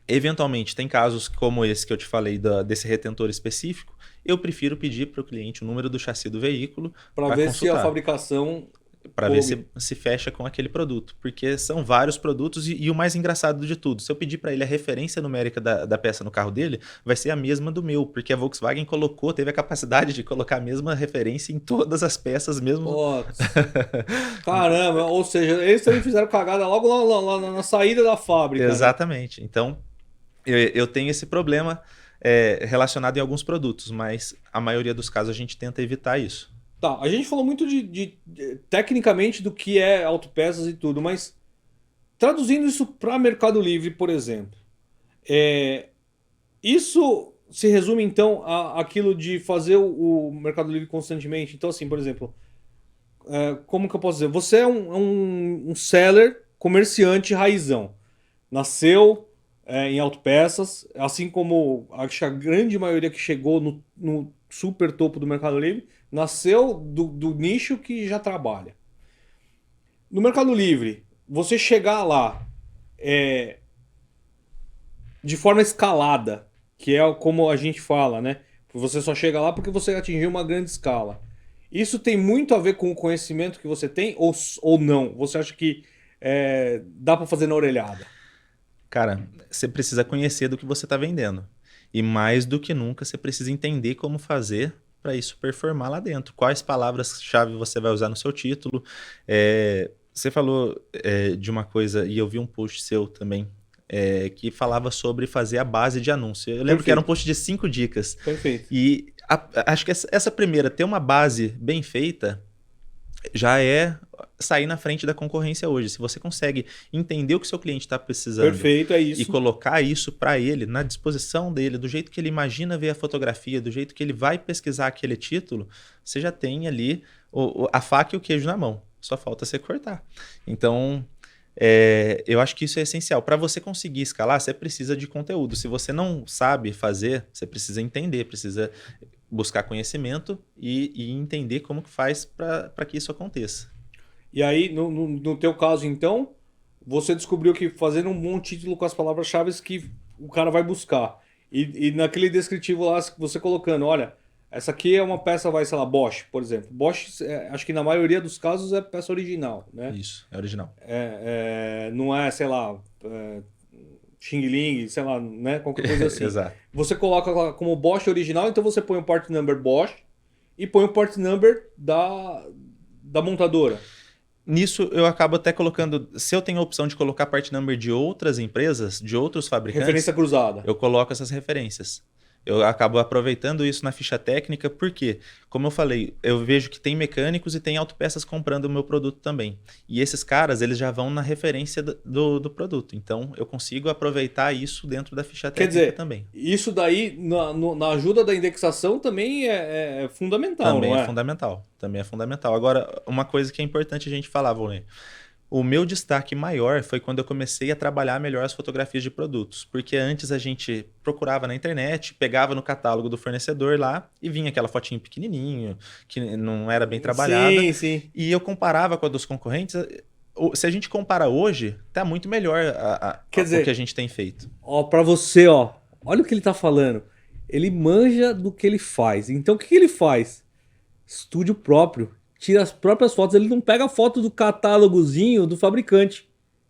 Eventualmente, tem casos como esse que eu te falei, desse retentor específico, eu prefiro pedir para o cliente o número do chassi do veículo para ver se a fabricação... Para ver se fecha com aquele produto. Porque são vários produtos e o mais engraçado de tudo, se eu pedir para ele a referência numérica da peça no carro dele, vai ser a mesma do meu, porque a Volkswagen teve a capacidade de colocar a mesma referência em todas as peças mesmo. Caramba, ou seja, eles também fizeram cagada logo lá na saída da fábrica. Exatamente. Né? Então, eu tenho esse problema relacionado em alguns produtos, mas a maioria dos casos a gente tenta evitar isso. Tá, a gente falou muito tecnicamente do que é autopeças e tudo, mas traduzindo isso para Mercado Livre, por exemplo, isso se resume então àquilo de fazer o Mercado Livre constantemente. Então, assim, por exemplo, como que eu posso dizer? Você é um seller, comerciante raizão. Nasceu em autopeças, assim como acho que a grande maioria que chegou no super topo do Mercado Livre, nasceu do nicho que já trabalha. No Mercado Livre, você chegar lá de forma escalada, que é como a gente fala, né? Você só chega lá porque você atingiu uma grande escala. Isso tem muito a ver com o conhecimento que você tem ou não? Você acha que dá para fazer na orelhada? Cara, você precisa conhecer do que você está vendendo. E mais do que nunca, você precisa entender como fazer para isso performar lá dentro. Quais palavras-chave você vai usar no seu título. Você falou de uma coisa, e eu vi um post seu também, que falava sobre fazer a base de anúncio. Eu lembro que era um post de 5 dicas. Perfeito. E acho que essa primeira, ter uma base bem feita, já é sair na frente da concorrência hoje. Se você consegue entender o que seu cliente está precisando. Perfeito, é isso. E colocar isso para ele, na disposição dele, do jeito que ele imagina ver a fotografia, do jeito que ele vai pesquisar aquele título, você já tem ali a faca e o queijo na mão. Só falta você cortar. Então, Eu acho que isso é essencial. Para você conseguir escalar, você precisa de conteúdo. Se você não sabe fazer, você precisa entender, precisa buscar conhecimento e entender como que faz para que isso aconteça. E aí, no teu caso, então, você descobriu que fazendo um bom título com as palavras-chave que o cara vai buscar. E naquele descritivo lá, você colocando, olha, essa aqui é uma peça, vai, sei lá, Bosch, por exemplo. Bosch, acho que na maioria dos casos é peça original, né? Isso, é original. Não é, sei lá, Xing Ling, sei lá, né? Qualquer coisa assim. Exato. Você coloca lá como Bosch original, então você põe o part number Bosch e põe o part number da montadora. Nisso eu acabo até colocando, se eu tenho a opção de colocar part number de outras empresas, de outros fabricantes, Referência cruzada. eu coloco essas referências. Eu acabo aproveitando isso na ficha técnica, porque, como eu falei, eu vejo que tem mecânicos e tem autopeças comprando o meu produto também. E esses caras, eles já vão na referência do produto. Então, eu consigo aproveitar isso dentro da ficha técnica. Quer dizer, também. Isso daí, na ajuda da indexação, também é fundamental, Também não é fundamental. Também é fundamental. Agora, uma coisa que é importante a gente falar, Volney. O meu destaque maior foi quando eu comecei a trabalhar melhor as fotografias de produtos, porque antes a gente procurava na internet, pegava no catálogo do fornecedor lá e vinha aquela fotinho pequenininho, que não era bem trabalhada, sim. e eu comparava com a dos concorrentes. Se a gente compara hoje, tá muito melhor Quer dizer, o que a gente tem feito. Ó, pra você, ó, olha o que ele tá falando. Ele manja do que ele faz. Então o que ele faz? Estúdio próprio. Tira as próprias fotos, ele não pega a foto do catálogozinho do fabricante.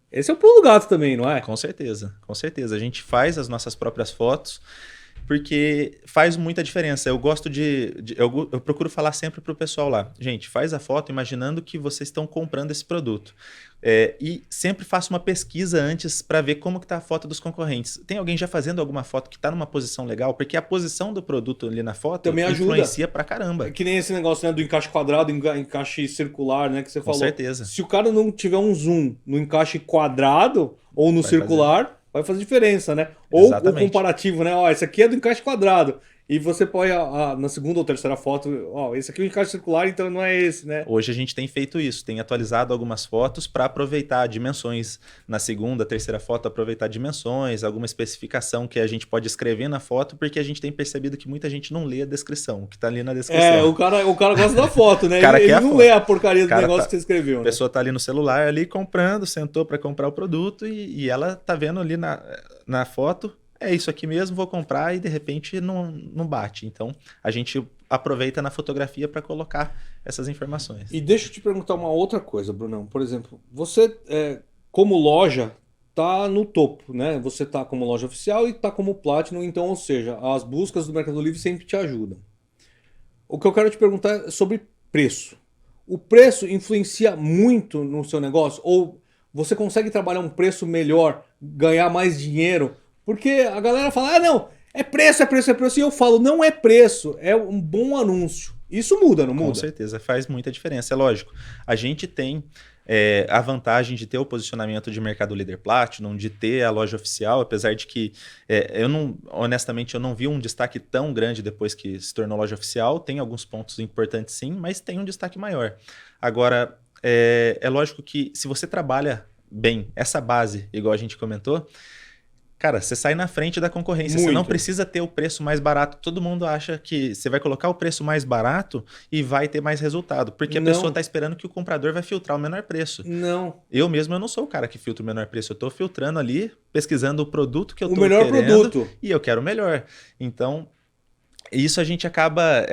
Esse é o pulo do gato também, não é? Com certeza, com certeza. A gente faz as nossas próprias fotos, porque faz muita diferença. Eu gosto eu procuro falar sempre pro pessoal lá, gente, faz a foto imaginando que vocês estão comprando esse produto. E sempre faço uma pesquisa antes para ver como que tá a foto dos concorrentes. Tem alguém já fazendo alguma foto que está numa posição legal? Porque a posição do produto ali na foto também influencia pra caramba. É que nem esse negócio, né, do encaixe quadrado, encaixe circular, né, que você falou. Com certeza. Se o cara não tiver um zoom no encaixe quadrado ou no circular, vai fazer diferença, né? Ou o comparativo, né? Ó, esse aqui é do encaixe quadrado. E você põe na segunda ou terceira foto, ó, esse aqui é o encaixe circular, então não é esse, né? Hoje a gente tem feito isso, tem atualizado algumas fotos para aproveitar dimensões. Na segunda, terceira foto, aproveitar dimensões, alguma especificação que a gente pode escrever na foto, porque a gente tem percebido que muita gente não lê a descrição, o que está ali na descrição. O cara gosta da foto, né? Ele não lê a porcaria do negócio que você escreveu, né? A pessoa tá ali no celular, ali comprando, sentou para comprar o produto e ela tá vendo ali na foto, é isso aqui mesmo, vou comprar e de repente não bate. Então, a gente aproveita na fotografia para colocar essas informações. E deixa eu te perguntar uma outra coisa, Brunão. Por exemplo, você, como loja, tá no topo, né? Você tá como loja oficial e tá como Platinum, então, ou seja, as buscas do Mercado Livre sempre te ajudam. O que eu quero te perguntar é sobre preço. O preço influencia muito no seu negócio? Ou você consegue trabalhar um preço melhor, ganhar mais dinheiro? Porque a galera fala, não, é preço. E eu falo, não é preço, é um bom anúncio. Isso muda, não muda? Com certeza, faz muita diferença. É lógico, a gente tem a vantagem de ter o posicionamento de Mercado Líder Platinum, de ter a loja oficial, apesar de que, honestamente, eu não vi um destaque tão grande depois que se tornou loja oficial. Tem alguns pontos importantes sim, mas tem um destaque maior. Agora, é lógico que se você trabalha bem essa base, igual a gente comentou, cara, você sai na frente da concorrência, você não precisa ter o preço mais barato. Todo mundo acha que você vai colocar o preço mais barato e vai ter mais resultado, porque a pessoa está esperando que o comprador vai filtrar o menor preço. Não. Eu não sou o cara que filtra o menor preço, eu estou filtrando ali, pesquisando o produto que eu estou querendo. O melhor produto. E eu quero o melhor. Então, isso a gente acaba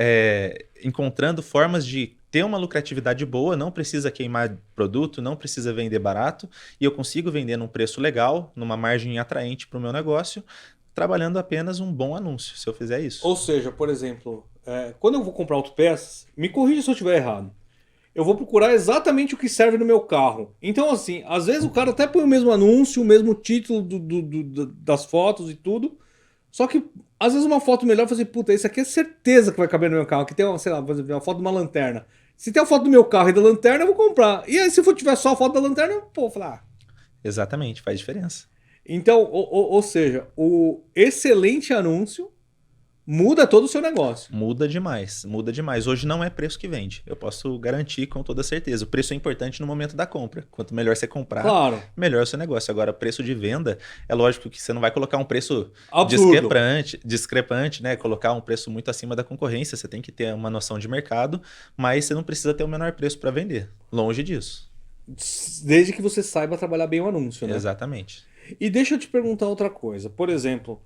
encontrando formas de ter uma lucratividade boa, não precisa queimar produto, não precisa vender barato, e eu consigo vender num preço legal, numa margem atraente para o meu negócio, trabalhando apenas um bom anúncio, se eu fizer isso. Ou seja, por exemplo, quando eu vou comprar autopeças, me corrija se eu estiver errado, eu vou procurar exatamente o que serve no meu carro. Então, assim, às vezes o cara até põe o mesmo anúncio, o mesmo título das fotos e tudo, só que às vezes uma foto melhor, eu falo assim, puta, isso aqui é certeza que vai caber no meu carro, que tem uma, sei lá, uma foto de uma lanterna. Se tem a foto do meu carro e da lanterna, eu vou comprar. E aí, se tiver só a foto da lanterna, eu vou falar. Exatamente, faz diferença. Então, ou seja, o excelente anúncio muda todo o seu negócio. Muda demais, muda demais. Hoje não é preço que vende. Eu posso garantir com toda certeza. O preço é importante no momento da compra. Quanto melhor você comprar, Claro. melhor o seu negócio. Agora, preço de venda, é lógico que você não vai colocar um preço Absurdo. discrepante, né? Colocar um preço muito acima da concorrência. Você tem que ter uma noção de mercado, mas você não precisa ter o menor preço para vender. Longe disso. Desde que você saiba trabalhar bem o anúncio, né? Exatamente. E deixa eu te perguntar outra coisa. Por exemplo,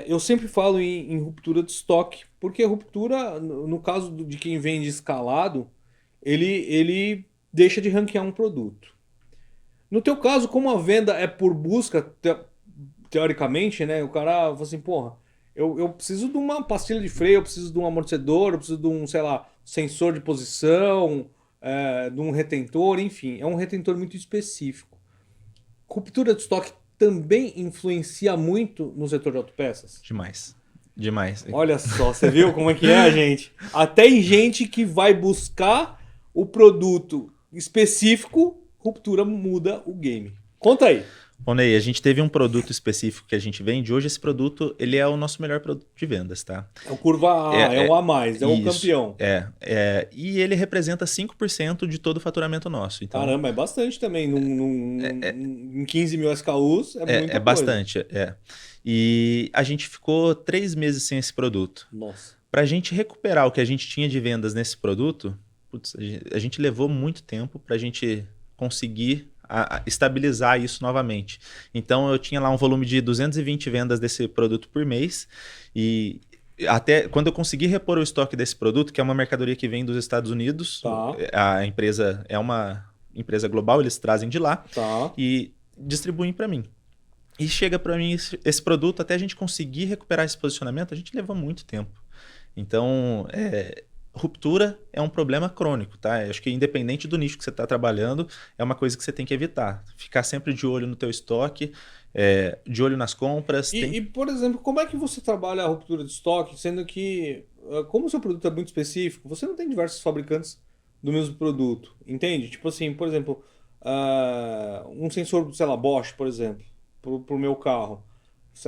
eu sempre falo em ruptura de estoque, porque a ruptura, no caso de quem vende escalado, ele deixa de ranquear um produto. No teu caso, como a venda é por busca, teoricamente, né? O cara fala assim, porra, eu preciso de uma pastilha de freio, eu preciso de um amortecedor, eu preciso de um, sei lá, sensor de posição, de um retentor, enfim, é um retentor muito específico. Ruptura de estoque também influencia muito no setor de autopeças? Demais. Demais. Olha só, você viu como é que é, gente? Até em gente que vai buscar o produto específico, ruptura muda o game. Conta aí. Ô, Ney, a gente teve um produto específico que a gente vende. Hoje esse produto, ele é o nosso melhor produto de vendas, tá? É o curva A, é o A+, é o isso, campeão. E ele representa 5% de todo o faturamento nosso. Então, Caramba, é bastante também. Em 15 mil SKUs, é muita coisa. bastante, E a gente ficou 3 meses sem esse produto. Nossa. Para a gente recuperar o que a gente tinha de vendas nesse produto, putz, a gente levou muito tempo para a gente conseguir estabilizar isso novamente. Então eu tinha lá um volume de 220 vendas desse produto por mês e até quando eu consegui repor o estoque desse produto, que é uma mercadoria que vem dos Estados Unidos, Tá. a empresa é uma empresa global, eles trazem de lá Tá. e distribuem para mim. E chega para mim esse produto, até a gente conseguir recuperar esse posicionamento, a gente levou muito tempo. Então, ruptura é um problema crônico, tá? Eu acho que independente do nicho que você está trabalhando, é uma coisa que você tem que evitar. Ficar sempre de olho no teu estoque, de olho nas compras. E, por exemplo, como é que você trabalha a ruptura de estoque, sendo que, como o seu produto é muito específico, você não tem diversos fabricantes do mesmo produto, entende? Tipo assim, por exemplo, um sensor, sei lá, Bosch, por exemplo, pro meu carro.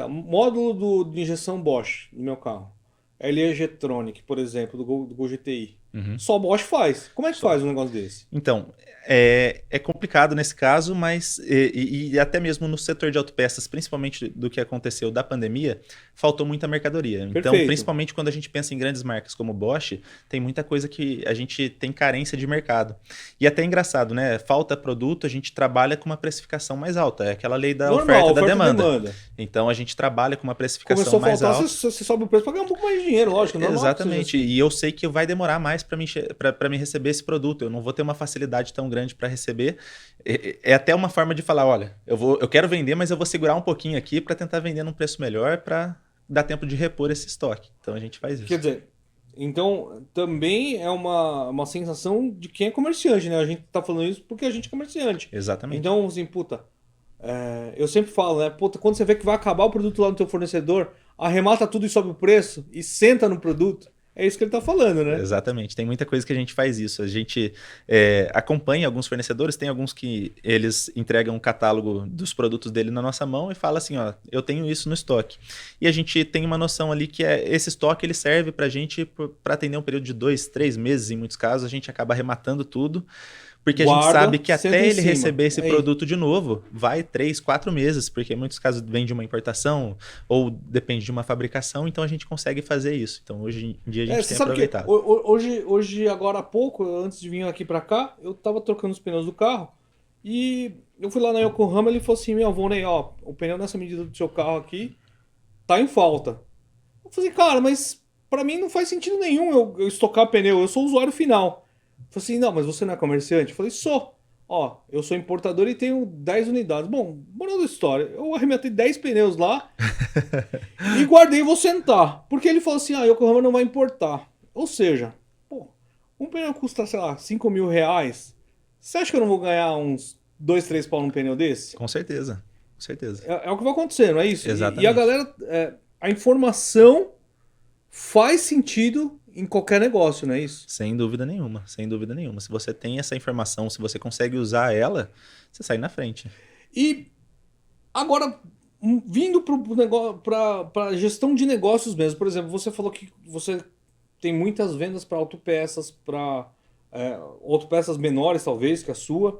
Módulo de injeção Bosch no meu carro. LE Getronic, por exemplo, do Gol GTI. Uhum. Só Bosch faz. Como é que faz um negócio desse? Então, é complicado nesse caso, mas e até mesmo no setor de autopeças, principalmente do que aconteceu da pandemia, faltou muita mercadoria. Então, Perfeito. principalmente quando a gente pensa em grandes marcas como Bosch, tem muita coisa que a gente tem carência de mercado. E até engraçado, né? Falta produto, a gente trabalha com uma precificação mais alta. É aquela lei da oferta e da demanda. Então, a gente trabalha com uma precificação mais alta. Começou a faltar, você sobe o preço para ganhar um pouco mais de dinheiro, lógico. Normal. Exatamente. E eu sei que vai demorar mais para mim receber esse produto. Eu não vou ter uma facilidade tão grande para receber. É até uma forma de falar, olha, eu quero vender, mas eu vou segurar um pouquinho aqui para tentar vender num preço melhor para dar tempo de repor esse estoque. Então a gente faz isso. Quer dizer, então também é uma sensação de quem é comerciante, né? A gente tá falando isso porque a gente é comerciante. Exatamente. Então, assim, puta, eu sempre falo, né? Puta, quando você vê que vai acabar o produto lá no teu fornecedor, arremata tudo e sobe o preço e senta no produto. É isso que ele tá falando, né? Exatamente. Tem muita coisa que a gente faz isso. A gente acompanha alguns fornecedores, tem alguns que eles entregam um catálogo dos produtos dele na nossa mão e fala assim, ó, eu tenho isso no estoque. E a gente tem uma noção ali que esse estoque ele serve pra gente para atender um período de 2, 3 meses, em muitos casos. A gente acaba arrematando tudo. Porque a gente sabe que até ele receber esse produto de novo, vai 3, 4 meses, porque em muitos casos vem de uma importação ou depende de uma fabricação, então a gente consegue fazer isso. Então hoje em dia a gente tem aproveitado. Hoje, agora há pouco, antes de vir aqui pra cá, eu tava trocando os pneus do carro e eu fui lá na Yokohama e ele falou assim, meu, Vonei, ó, o pneu nessa medida do seu carro aqui tá em falta. Eu falei, cara, mas pra mim não faz sentido nenhum eu estocar pneu, eu sou o usuário final. Eu falei assim, não, mas você não é comerciante? Eu falei, sou. Ó, eu sou importador e tenho 10 unidades. Bom, moral da história, eu arrematei 10 pneus lá e guardei e vou sentar. Porque ele falou assim, a Yokohama não vai importar. Ou seja, pô, um pneu custa, sei lá, 5 mil reais. Você acha que eu não vou ganhar uns 2, 3 pau num pneu desse? Com certeza, com certeza. É o que vai acontecer, não é isso? Exatamente. E a galera, a informação faz sentido em qualquer negócio, não é isso? Sem dúvida nenhuma, sem dúvida nenhuma. Se você tem essa informação, se você consegue usar ela, você sai na frente. E agora, Vindo para gestão de negócios mesmo, por exemplo, você falou que você tem muitas vendas para autopeças, para autopeças menores talvez que a sua,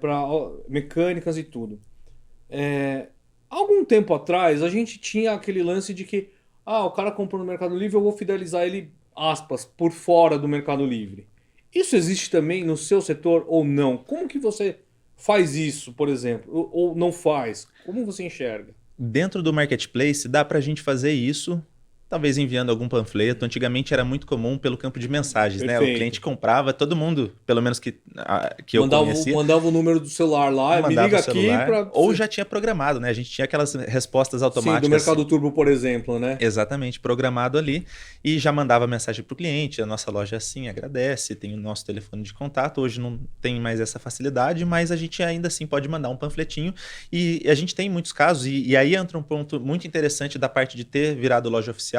para mecânicas e tudo. Algum tempo atrás a gente tinha aquele lance de que o cara comprou no Mercado Livre, eu vou fidelizar ele, aspas, por fora do Mercado Livre. Isso existe também no seu setor ou não? Como que você faz isso, por exemplo, ou não faz? Como você enxerga? Dentro do marketplace dá para a gente fazer isso, talvez enviando algum panfleto. Antigamente era muito comum pelo campo de mensagens, né? O cliente comprava, todo mundo, pelo menos que eu conhecia... Mandava o número do celular lá, me liga aqui para... Ou já tinha programado, né? A gente tinha aquelas respostas automáticas. Sim, do Mercado Turbo, por exemplo, né? Exatamente, programado ali. E já mandava mensagem para o cliente, a nossa loja assim agradece, tem o nosso telefone de contato. Hoje não tem mais essa facilidade, mas a gente ainda assim pode mandar um panfletinho. E a gente tem muitos casos, e aí entra um ponto muito interessante da parte de ter virado loja oficial,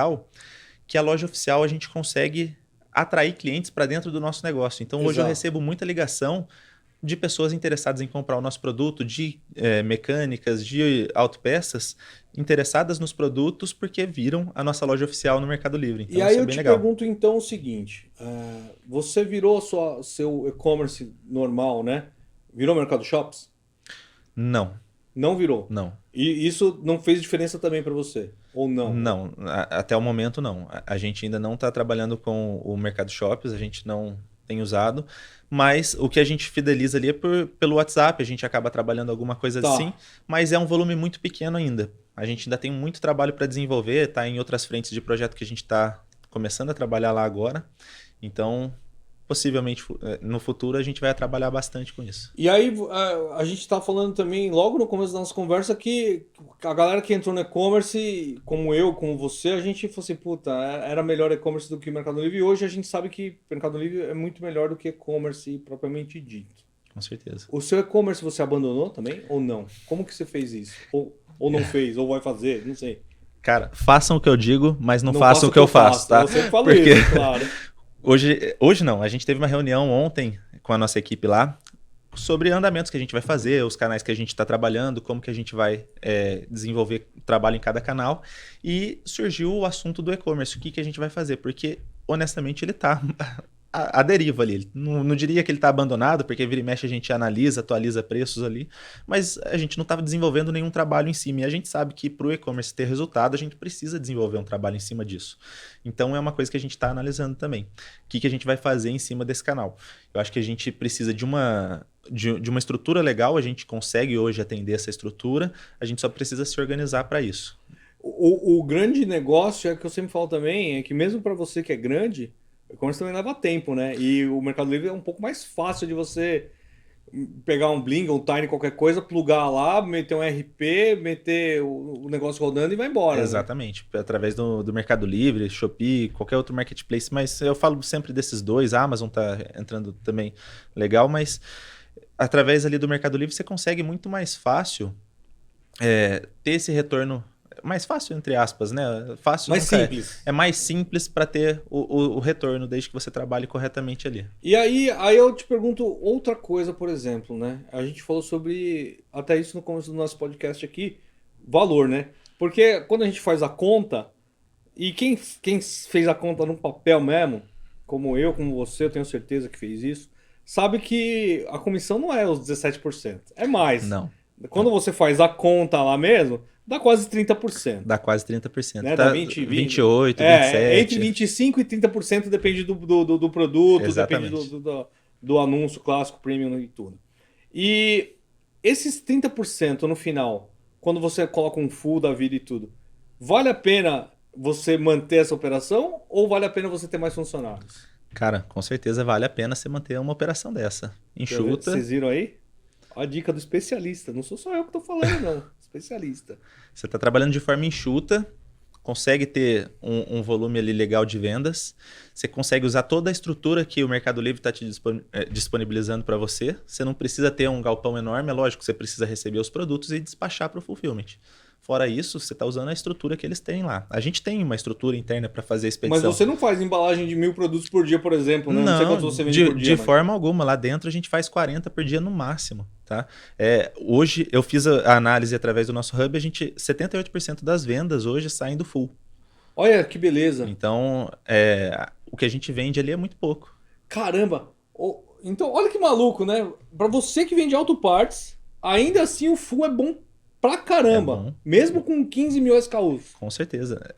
que a loja oficial a gente consegue atrair clientes para dentro do nosso negócio. Então, hoje eu recebo muita ligação de pessoas interessadas em comprar o nosso produto, de mecânicas, de autopeças, interessadas nos produtos porque viram a nossa loja oficial no Mercado Livre. Então, e aí eu te pergunto então o seguinte, você virou seu e-commerce normal, né? Virou Mercado Shops? Não. Não virou? Não. E isso não fez diferença também para você? Ou não? Não, até o momento não. A gente ainda não está trabalhando com o Mercado Shops, a gente não tem usado, mas o que a gente fideliza ali é pelo WhatsApp, a gente acaba trabalhando alguma coisa assim, mas é um volume muito pequeno ainda. A gente ainda tem muito trabalho para desenvolver, está em outras frentes de projeto que a gente está começando a trabalhar lá agora, então... possivelmente no futuro a gente vai trabalhar bastante com isso. E aí a gente está falando também, logo no começo da nossa conversa, que a galera que entrou no e-commerce, como eu, como você, a gente falou assim, puta, era melhor e-commerce do que o Mercado Livre, e hoje a gente sabe que o Mercado Livre é muito melhor do que e-commerce propriamente dito. Com certeza. O seu e-commerce você abandonou também ou não? Como que você fez isso? Ou não fez, ou vai fazer, não sei. Cara, façam o que eu digo, mas não façam o que eu faço, tá? Eu sempre falo isso, claro. Hoje não, a gente teve uma reunião ontem com a nossa equipe lá sobre andamentos que a gente vai fazer, os canais que a gente está trabalhando, como que a gente vai desenvolver trabalho em cada canal, e surgiu o assunto do e-commerce, o que a gente vai fazer, porque honestamente ele está à deriva ali. Não diria que ele está abandonado, porque vira e mexe a gente analisa, atualiza preços ali, mas a gente não estava desenvolvendo nenhum trabalho em cima. E a gente sabe que para o e-commerce ter resultado, a gente precisa desenvolver um trabalho em cima disso. Então é uma coisa que a gente está analisando também. O que a gente vai fazer em cima desse canal? Eu acho que a gente precisa de uma estrutura legal, a gente consegue hoje atender essa estrutura, a gente só precisa se organizar para isso. O grande negócio, que eu sempre falo também, é que mesmo para você que é grande, o e-commerce também leva tempo, né? E o Mercado Livre é um pouco mais fácil de você pegar um Bling, um Tiny, qualquer coisa, plugar lá, meter um RP, meter o negócio rodando e vai embora. Exatamente. Né? Através do Mercado Livre, Shopee, qualquer outro marketplace. Mas eu falo sempre desses dois. A Amazon tá entrando também legal, mas através ali do Mercado Livre você consegue muito mais fácil ter esse retorno. Mais fácil, entre aspas, né? Fácil mais simples. É mais simples para ter o retorno, desde que você trabalhe corretamente ali. E aí eu te pergunto outra coisa, por exemplo, né? A gente falou sobre, até isso no começo do nosso podcast aqui, valor, né? Porque quando a gente faz a conta, e quem fez a conta no papel mesmo, como eu, como você, eu tenho certeza que fez isso, sabe que a comissão não é os 17%, é mais. Não. Quando você faz a conta lá mesmo, dá quase 30%. Dá quase 30%. Né? Tá Dá 28, 27. Entre 25% e 30% depende do produto, exatamente. Depende do anúncio clássico, premium e tudo. E esses 30% no final, quando você coloca um full da vida e tudo, vale a pena você manter essa operação ou vale a pena você ter mais funcionários? Cara, com certeza vale a pena você manter uma operação dessa. Enxuta. Vocês viram aí? A dica do especialista. Não sou só eu que estou falando, não. Especialista. Você está trabalhando de forma enxuta, consegue ter um volume ali legal de vendas, você consegue usar toda a estrutura que o Mercado Livre está te disponibilizando para você. Você não precisa ter um galpão enorme, é lógico, você precisa receber os produtos e despachar para o fulfillment. Fora isso, você está usando a estrutura que eles têm lá. A gente tem uma estrutura interna para fazer a Mas expedição. você não faz embalagem de 1000 produtos por dia, por exemplo, né? Não sei quantos você vende por dia. De forma alguma. Lá dentro a gente faz 40 por dia no máximo, tá? Hoje eu fiz a análise através do nosso hub, 78% das vendas hoje saem do full. Olha que beleza. Então, o que a gente vende ali é muito pouco. Caramba! Então, olha que maluco, né? Pra você que vende auto parts, ainda assim o full é bom pra caramba. Bom. Mesmo com 15 mil SKUs. Com certeza.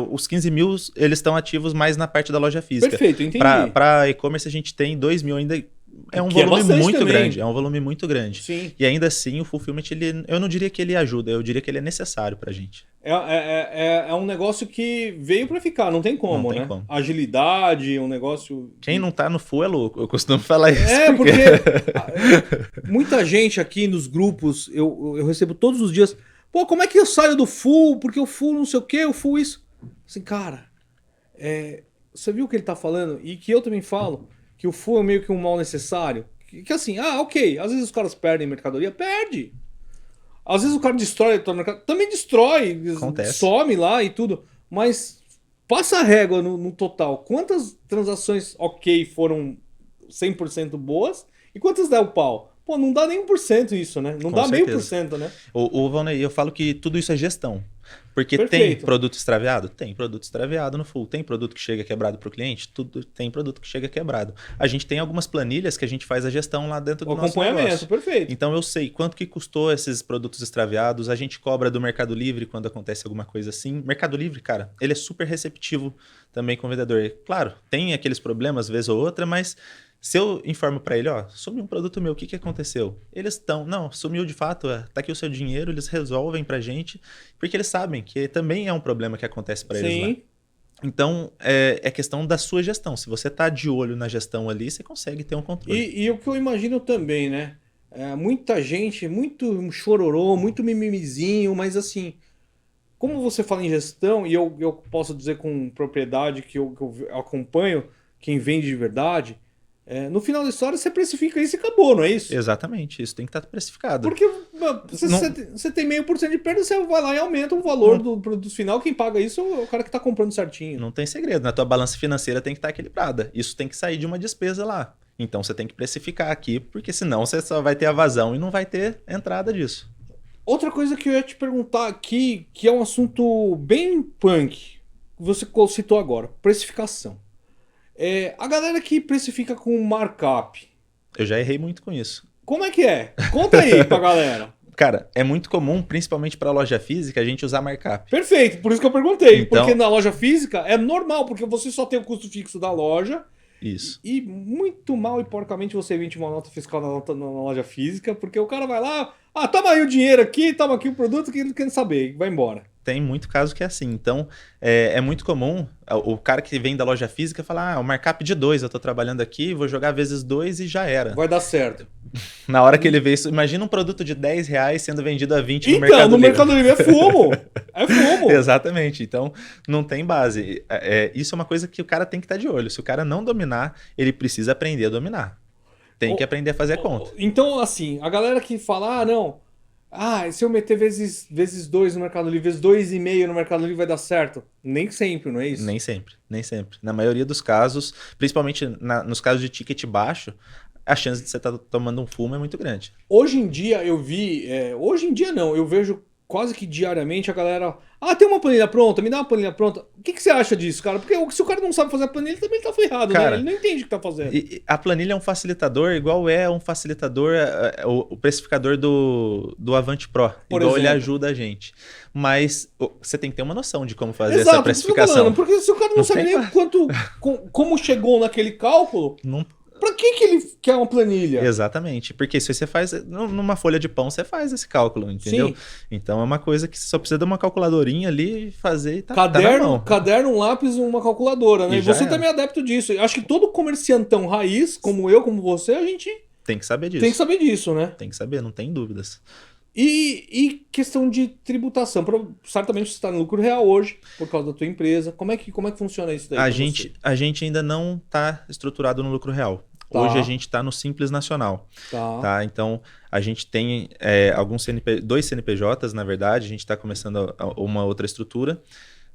Os 15 mil, eles estão ativos mais na parte da loja física. Perfeito, entendi. Para e-commerce a gente tem 2 mil ainda. É um Que volume bastante muito também. grande. É um volume muito grande. Sim. E ainda assim, o fulfillment, eu não diria que ele ajuda, eu diria que ele é necessário pra gente. É um negócio que veio pra ficar, não tem como, Não tem né? como. Agilidade, um negócio... Quem não tá no full é louco, eu costumo falar isso. Porque muita gente aqui nos grupos, eu recebo todos os dias, pô, como é que eu saio do full? Porque o full não sei o que, o full isso. Assim, cara, você viu o que ele tá falando? E que eu também falo, que o full é meio que um mal necessário. Que assim, ok, às vezes os caras perdem mercadoria, perde. Às vezes o cara destrói o mercado, também destrói, Acontece. some lá e tudo, mas passa a régua no total. Quantas transações ok foram 100% boas e quantas dá o pau? Pô, não dá nem 1% isso, né? Não Com dá meio certeza. por cento, né? O Valnei, eu falo que tudo isso é gestão. Porque Perfeito. tem produto extraviado? Tem produto extraviado no full. Tem produto que chega quebrado para o cliente? Tem produto que chega quebrado. A gente tem algumas planilhas que a gente faz a gestão lá dentro do nosso Acompanhamento, negócio. perfeito. Então eu sei quanto que custou esses produtos extraviados. A gente cobra do Mercado Livre quando acontece alguma coisa assim. Mercado Livre, cara, ele é super receptivo também com o vendedor. Claro, tem aqueles problemas vez ou outra, mas... Se eu informo para ele, sumiu um produto meu, o que aconteceu? Eles não, sumiu de fato, tá aqui o seu dinheiro, eles resolvem pra gente, porque eles sabem que também é um problema que acontece para eles lá. Então, é questão da sua gestão. Se você tá de olho na gestão ali, você consegue ter um controle. E o que eu imagino também, né? Muita gente, muito chororô, muito mimimizinho, mas assim, como você fala em gestão, e eu posso dizer com propriedade que eu acompanho quem vende de verdade, no final da história você precifica isso e acabou, não é isso? Exatamente, isso tem que estar precificado. Porque você tem 0,5% de perda, você vai lá e aumenta o valor do produto final, quem paga isso é o cara que está comprando certinho. Não tem segredo, na tua balança financeira tem que estar equilibrada. Isso tem que sair de uma despesa lá. Então você tem que precificar aqui, porque senão você só vai ter a vazão e não vai ter entrada disso. Outra coisa que eu ia te perguntar aqui, que é um assunto bem punk, que você citou agora, precificação. A galera que precifica com markup. Eu já errei muito com isso. Como é que é? Conta aí pra galera. Cara, é muito comum, principalmente para loja física, a gente usar markup. Perfeito, por isso que eu perguntei. Então, porque na loja física é normal, porque você só tem o custo fixo da loja. Isso. E muito mal e porcamente você emite uma nota fiscal na loja física, porque o cara vai lá, toma aí o dinheiro aqui, toma aqui o produto que ele quer saber, vai embora. Tem muito caso que é assim. Então, é muito comum o cara que vem da loja física falar, o markup de 2, eu tô trabalhando aqui, vou jogar vezes 2 e já era. Vai dar certo. Na hora que ele vê isso, imagina um produto de R$10 sendo vendido a 20 no Mercado Livre. Livre. Mercado Livre é fumo. É fumo. Exatamente. Então, não tem base. Isso é uma coisa que o cara tem que estar de olho. Se o cara não dominar, ele precisa aprender a dominar. Tem que aprender a fazer a conta. Então, assim, a galera que fala, se eu meter vezes 2 no Mercado Livre, vezes 2,5 no Mercado Livre vai dar certo. Nem sempre, não é isso? Nem sempre, nem sempre. Na maioria dos casos, principalmente nos casos de ticket baixo, a chance de você estar tomando um fumo é muito grande. Hoje em dia eu vi, hoje em dia não, eu vejo quase que diariamente a galera, tem uma planilha pronta, me dá uma planilha pronta. O que você acha disso, cara? Porque se o cara não sabe fazer a planilha, ele também tá ferrado, cara, né? Ele não entende o que tá fazendo. A planilha é um facilitador, igual é um facilitador, o precificador do Avante Pro. Por igual exemplo. ele ajuda a gente. Mas você tem que ter uma noção de como fazer essa precificação. Falando, porque se o cara não sabe nem como chegou naquele cálculo... Não. Pra que ele quer uma planilha? Exatamente, porque se você faz numa folha de pão, você faz esse cálculo, entendeu? Sim. Então é uma coisa que você só precisa de uma calculadorinha ali, fazer e tá caderno, tá na mão. Caderno, um lápis e uma calculadora, né? E você também é adepto disso. Acho que todo comerciantão raiz, como eu, como você, a gente tem que saber disso. Tem que saber disso, né? Tem que saber, não tem dúvidas. E questão de tributação. Certamente você está no lucro real hoje, por causa da tua empresa. Como é que funciona isso daí? A gente ainda não está estruturado no lucro real. Tá. Hoje a gente está no Simples Nacional. Tá? Então, a gente tem dois CNPJs, na verdade, a gente está começando uma outra estrutura,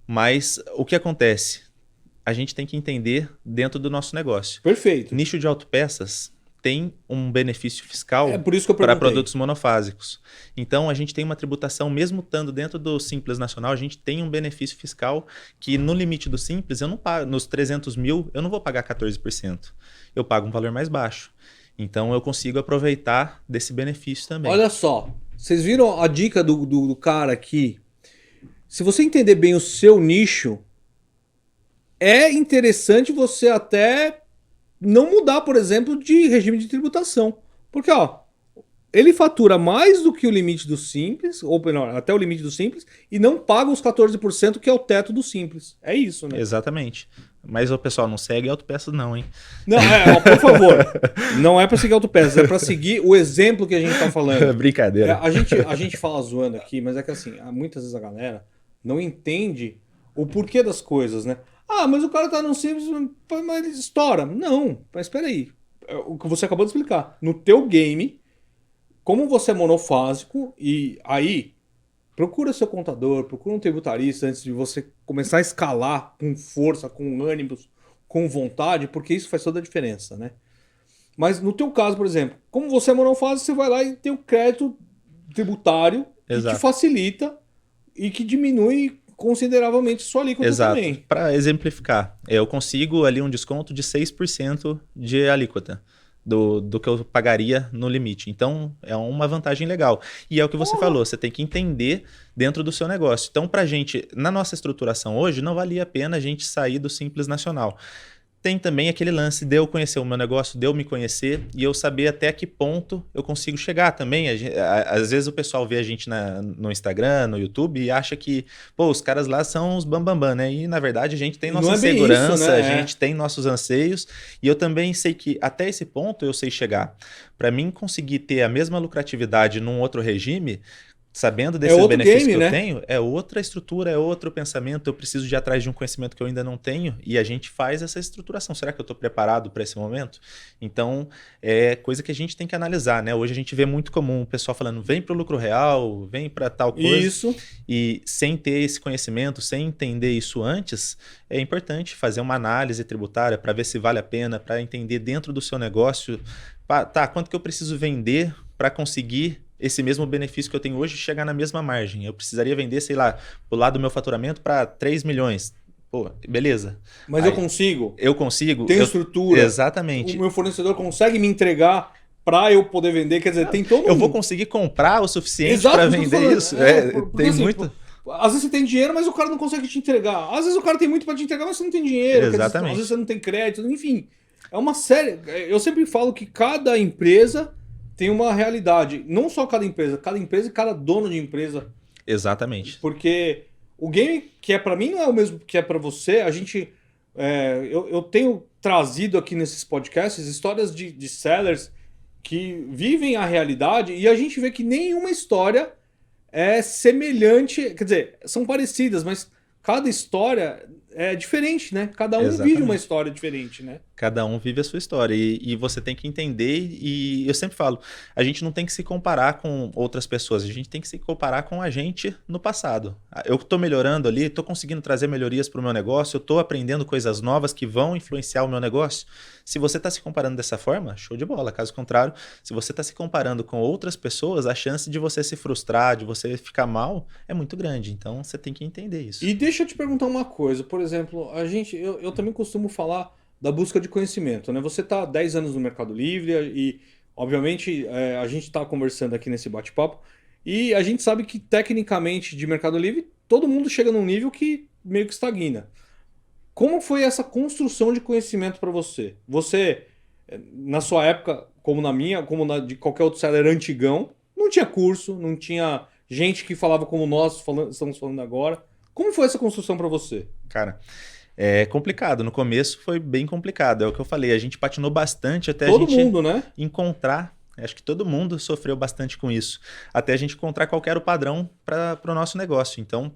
mas o que acontece? A gente tem que entender dentro do nosso negócio. Perfeito. Nicho de autopeças tem um benefício fiscal para para produtos monofásicos. Então, a gente tem uma tributação, mesmo estando dentro do Simples Nacional, a gente tem um benefício fiscal que no limite do Simples, eu não pago, nos 300 mil, eu não vou pagar 14%. Eu pago um valor mais baixo. Então, eu consigo aproveitar desse benefício também. Olha só, vocês viram a dica do cara aqui? Se você entender bem o seu nicho, é interessante você até não mudar, por exemplo, de regime de tributação. Porque, ó, ele fatura mais do que o limite do Simples, ou melhor, até o limite do Simples, e não paga os 14% que é o teto do Simples. É isso, né? Exatamente. Mas o pessoal não segue autopeças não, hein? Não, ó, por favor, não é para seguir autopeças, é para seguir o exemplo que a gente tá falando. Brincadeira. A gente fala zoando aqui, mas é que assim, muitas vezes a galera não entende o porquê das coisas, né? Ah, mas o cara tá no Simples, mas ele estoura. Não, mas espera aí. O que você acabou de explicar. No teu game, como você é monofásico, e aí procura seu contador, procura um tributarista antes de você começar a escalar com força, com ânimos, com vontade, porque isso faz toda a diferença, né? Mas no teu caso, por exemplo, como você é monofásico, você vai lá e tem o crédito tributário que te facilita e que diminui consideravelmente sua alíquota também. Para exemplificar, eu consigo ali um desconto de 6% de alíquota do que eu pagaria no limite. Então, é uma vantagem legal. E é o que você falou, você tem que entender dentro do seu negócio. Então, para a gente, na nossa estruturação hoje, não valia a pena a gente sair do Simples Nacional. Tem também aquele lance de eu conhecer o meu negócio, de eu me conhecer e eu saber até que ponto eu consigo chegar também. Às vezes o pessoal vê a gente no Instagram, no YouTube e acha que, pô, os caras lá são os bambambam, né? E na verdade a gente tem nossa segurança, isso, né? A gente tem nossos anseios e eu também sei que até esse ponto eu sei chegar. Para mim conseguir ter a mesma lucratividade num outro regime, sabendo desses benefícios que eu tenho, é outra estrutura, é outro pensamento, eu preciso de ir atrás de um conhecimento que eu ainda não tenho e a gente faz essa estruturação. Será que eu estou preparado para esse momento? Então, é coisa que a gente tem que analisar, né? Hoje a gente vê muito comum o pessoal falando, vem para o lucro real, vem para tal coisa. Isso. E sem ter esse conhecimento, sem entender isso antes, é importante fazer uma análise tributária para ver se vale a pena, para entender dentro do seu negócio, tá, quanto que eu preciso vender para conseguir esse mesmo benefício que eu tenho hoje chegar na mesma margem. Eu precisaria vender, sei lá, do lado do meu faturamento para 3 milhões. Pô, beleza. Mas aí, eu consigo? Eu consigo. Tem estrutura. Exatamente. O meu fornecedor consegue me entregar para eu poder vender? Quer dizer, tem todo Eu vou conseguir comprar o suficiente para vender isso? Tem assim, muito... Às vezes você tem dinheiro, mas o cara não consegue te entregar. Às vezes o cara tem muito para te entregar, mas você não tem dinheiro. Exatamente. Às vezes você não tem crédito. Enfim, é uma série... Eu sempre falo que cada empresa tem uma realidade. Não só cada empresa e cada dono de empresa. Exatamente. Porque o game que é para mim não é o mesmo que é para você. A gente... eu tenho trazido aqui nesses podcasts histórias de sellers que vivem a realidade e a gente vê que nenhuma história é semelhante. Quer dizer, são parecidas, mas cada história é diferente, né? Cada um vive uma história diferente, né? Cada um vive a sua história e você tem que entender, e eu sempre falo, a gente não tem que se comparar com outras pessoas, a gente tem que se comparar com a gente no passado. Eu estou melhorando ali, estou conseguindo trazer melhorias para o meu negócio, eu estou aprendendo coisas novas que vão influenciar o meu negócio. Se você está se comparando dessa forma, show de bola. Caso contrário, se você está se comparando com outras pessoas, a chance de você se frustrar, de você ficar mal, é muito grande. Então, você tem que entender isso. E deixa eu te perguntar uma coisa. Por exemplo, eu também costumo falar da busca de conhecimento, né? Você está há 10 anos no Mercado Livre e, obviamente, a gente está conversando aqui nesse bate-papo e a gente sabe que, tecnicamente, de Mercado Livre, todo mundo chega num nível que meio que estagna. Como foi essa construção de conhecimento para você? Você, na sua época, como na minha, como na de qualquer outro seller antigão, não tinha curso, não tinha gente que falava como nós estamos falando agora. Como foi essa construção para você? Cara, é complicado. No começo foi bem complicado. É o que eu falei. A gente patinou bastante até todo a gente mundo, né? encontrar. Acho que todo mundo sofreu bastante com isso. Até a gente encontrar qual era o padrão para o nosso negócio. Então,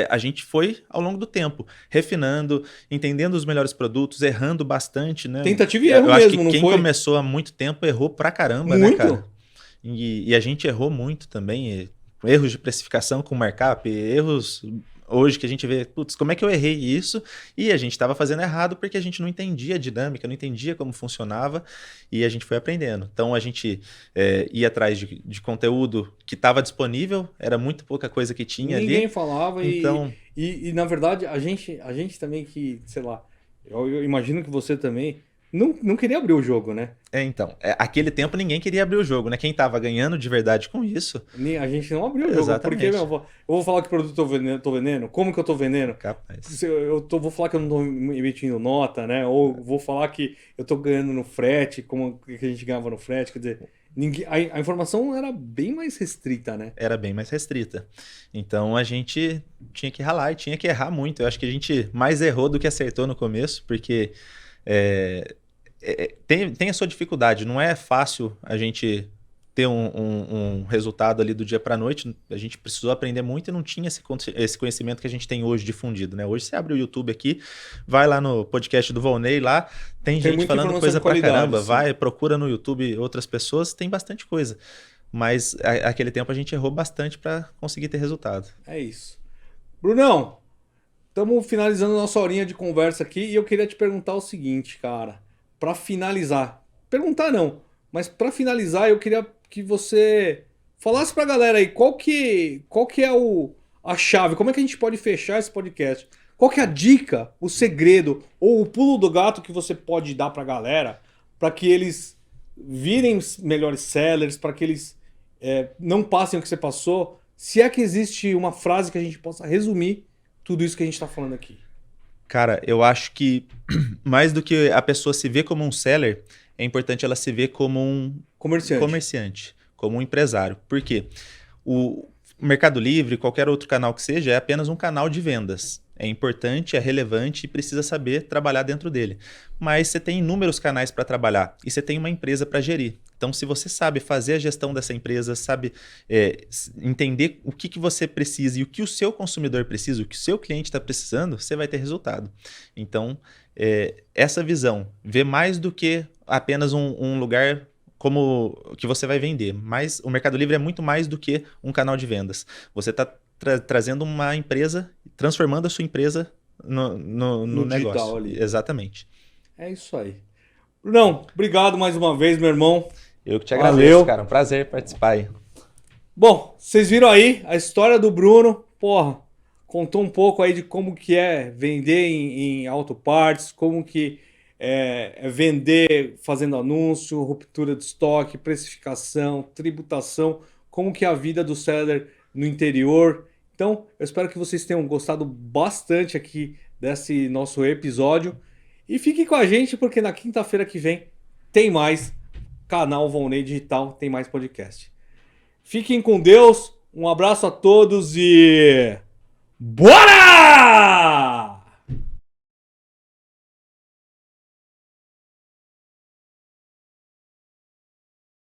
a gente foi, ao longo do tempo, refinando, entendendo os melhores produtos, errando bastante, né? Tentativa e erro Eu acho mesmo, que não quem foi? começou há muito tempo errou pra caramba, né, Muito. cara? E a gente errou muito também. Erros de precificação com markup, erros hoje que a gente vê, putz, como é que eu errei isso? E a gente estava fazendo errado porque a gente não entendia a dinâmica, não entendia como funcionava e a gente foi aprendendo. Então a gente ia atrás de conteúdo que estava disponível, era muito pouca coisa que tinha ali. Ninguém falava Então, e na verdade, a gente também que, sei lá, eu imagino que você também não queria abrir o jogo, né? então, aquele tempo ninguém queria abrir o jogo, né? Quem estava ganhando de verdade com isso. A gente não abriu o jogo. Exatamente. Porque, meu, eu vou falar que produto eu tô vendendo? Como que eu tô vendendo? Capaz. Vou falar que eu não tô emitindo nota, né? Ou vou falar que eu tô ganhando no frete, como que a gente ganhava no frete. Quer dizer, a informação era bem mais restrita, né? Era bem mais restrita. Então a gente tinha que ralar e tinha que errar muito. Eu acho que a gente mais errou do que acertou no começo, porque tem a sua dificuldade. Não é fácil a gente ter um resultado ali do dia para a noite. A gente precisou aprender muito e não tinha esse conhecimento que a gente tem hoje difundido, né? Hoje você abre o YouTube aqui, vai lá no podcast do Volney lá, tem gente falando coisa pra caramba, vai, procura no YouTube outras pessoas, tem bastante coisa. Mas aquele tempo a gente errou bastante para conseguir ter resultado. É isso. Brunão, estamos finalizando nossa horinha de conversa aqui e eu queria te perguntar o seguinte, cara. Para finalizar, perguntar não, mas para finalizar eu queria que você falasse pra galera aí qual que é a chave, como é que a gente pode fechar esse podcast? Qual que é a dica, o segredo ou o pulo do gato que você pode dar pra galera para que eles virem melhores sellers, para que eles não passem o que você passou? Se é que existe uma frase que a gente possa resumir tudo isso que a gente tá falando aqui. Cara, eu acho que mais do que a pessoa se ver como um seller, é importante ela se ver como um comerciante, como um empresário. Por quê? O Mercado Livre, qualquer outro canal que seja, é apenas um canal de vendas. É importante, é relevante e precisa saber trabalhar dentro dele. Mas você tem inúmeros canais para trabalhar e você tem uma empresa para gerir. Então, se você sabe fazer a gestão dessa empresa, sabe entender o que você precisa e o que o seu consumidor precisa, o que o seu cliente está precisando, você vai ter resultado. Então, essa visão, ver mais do que apenas um lugar como que você vai vender. Mas o Mercado Livre é muito mais do que um canal de vendas. Você está trazendo uma empresa, transformando a sua empresa no negócio. Ali. Exatamente. É isso aí. Brunão, obrigado mais uma vez, meu irmão. Eu que te agradeço, cara. Um prazer participar aí. Bom, vocês viram aí a história do Bruno. Porra, contou um pouco aí de como que é vender em autopartes, como que é vender fazendo anúncio, ruptura de estoque, precificação, tributação, como que é a vida do seller no interior. Então, eu espero que vocês tenham gostado bastante aqui desse nosso episódio. E fiquem com a gente, porque na quinta-feira que vem tem mais canal Volney Digital, tem mais podcast. Fiquem com Deus, um abraço a todos e... Bora!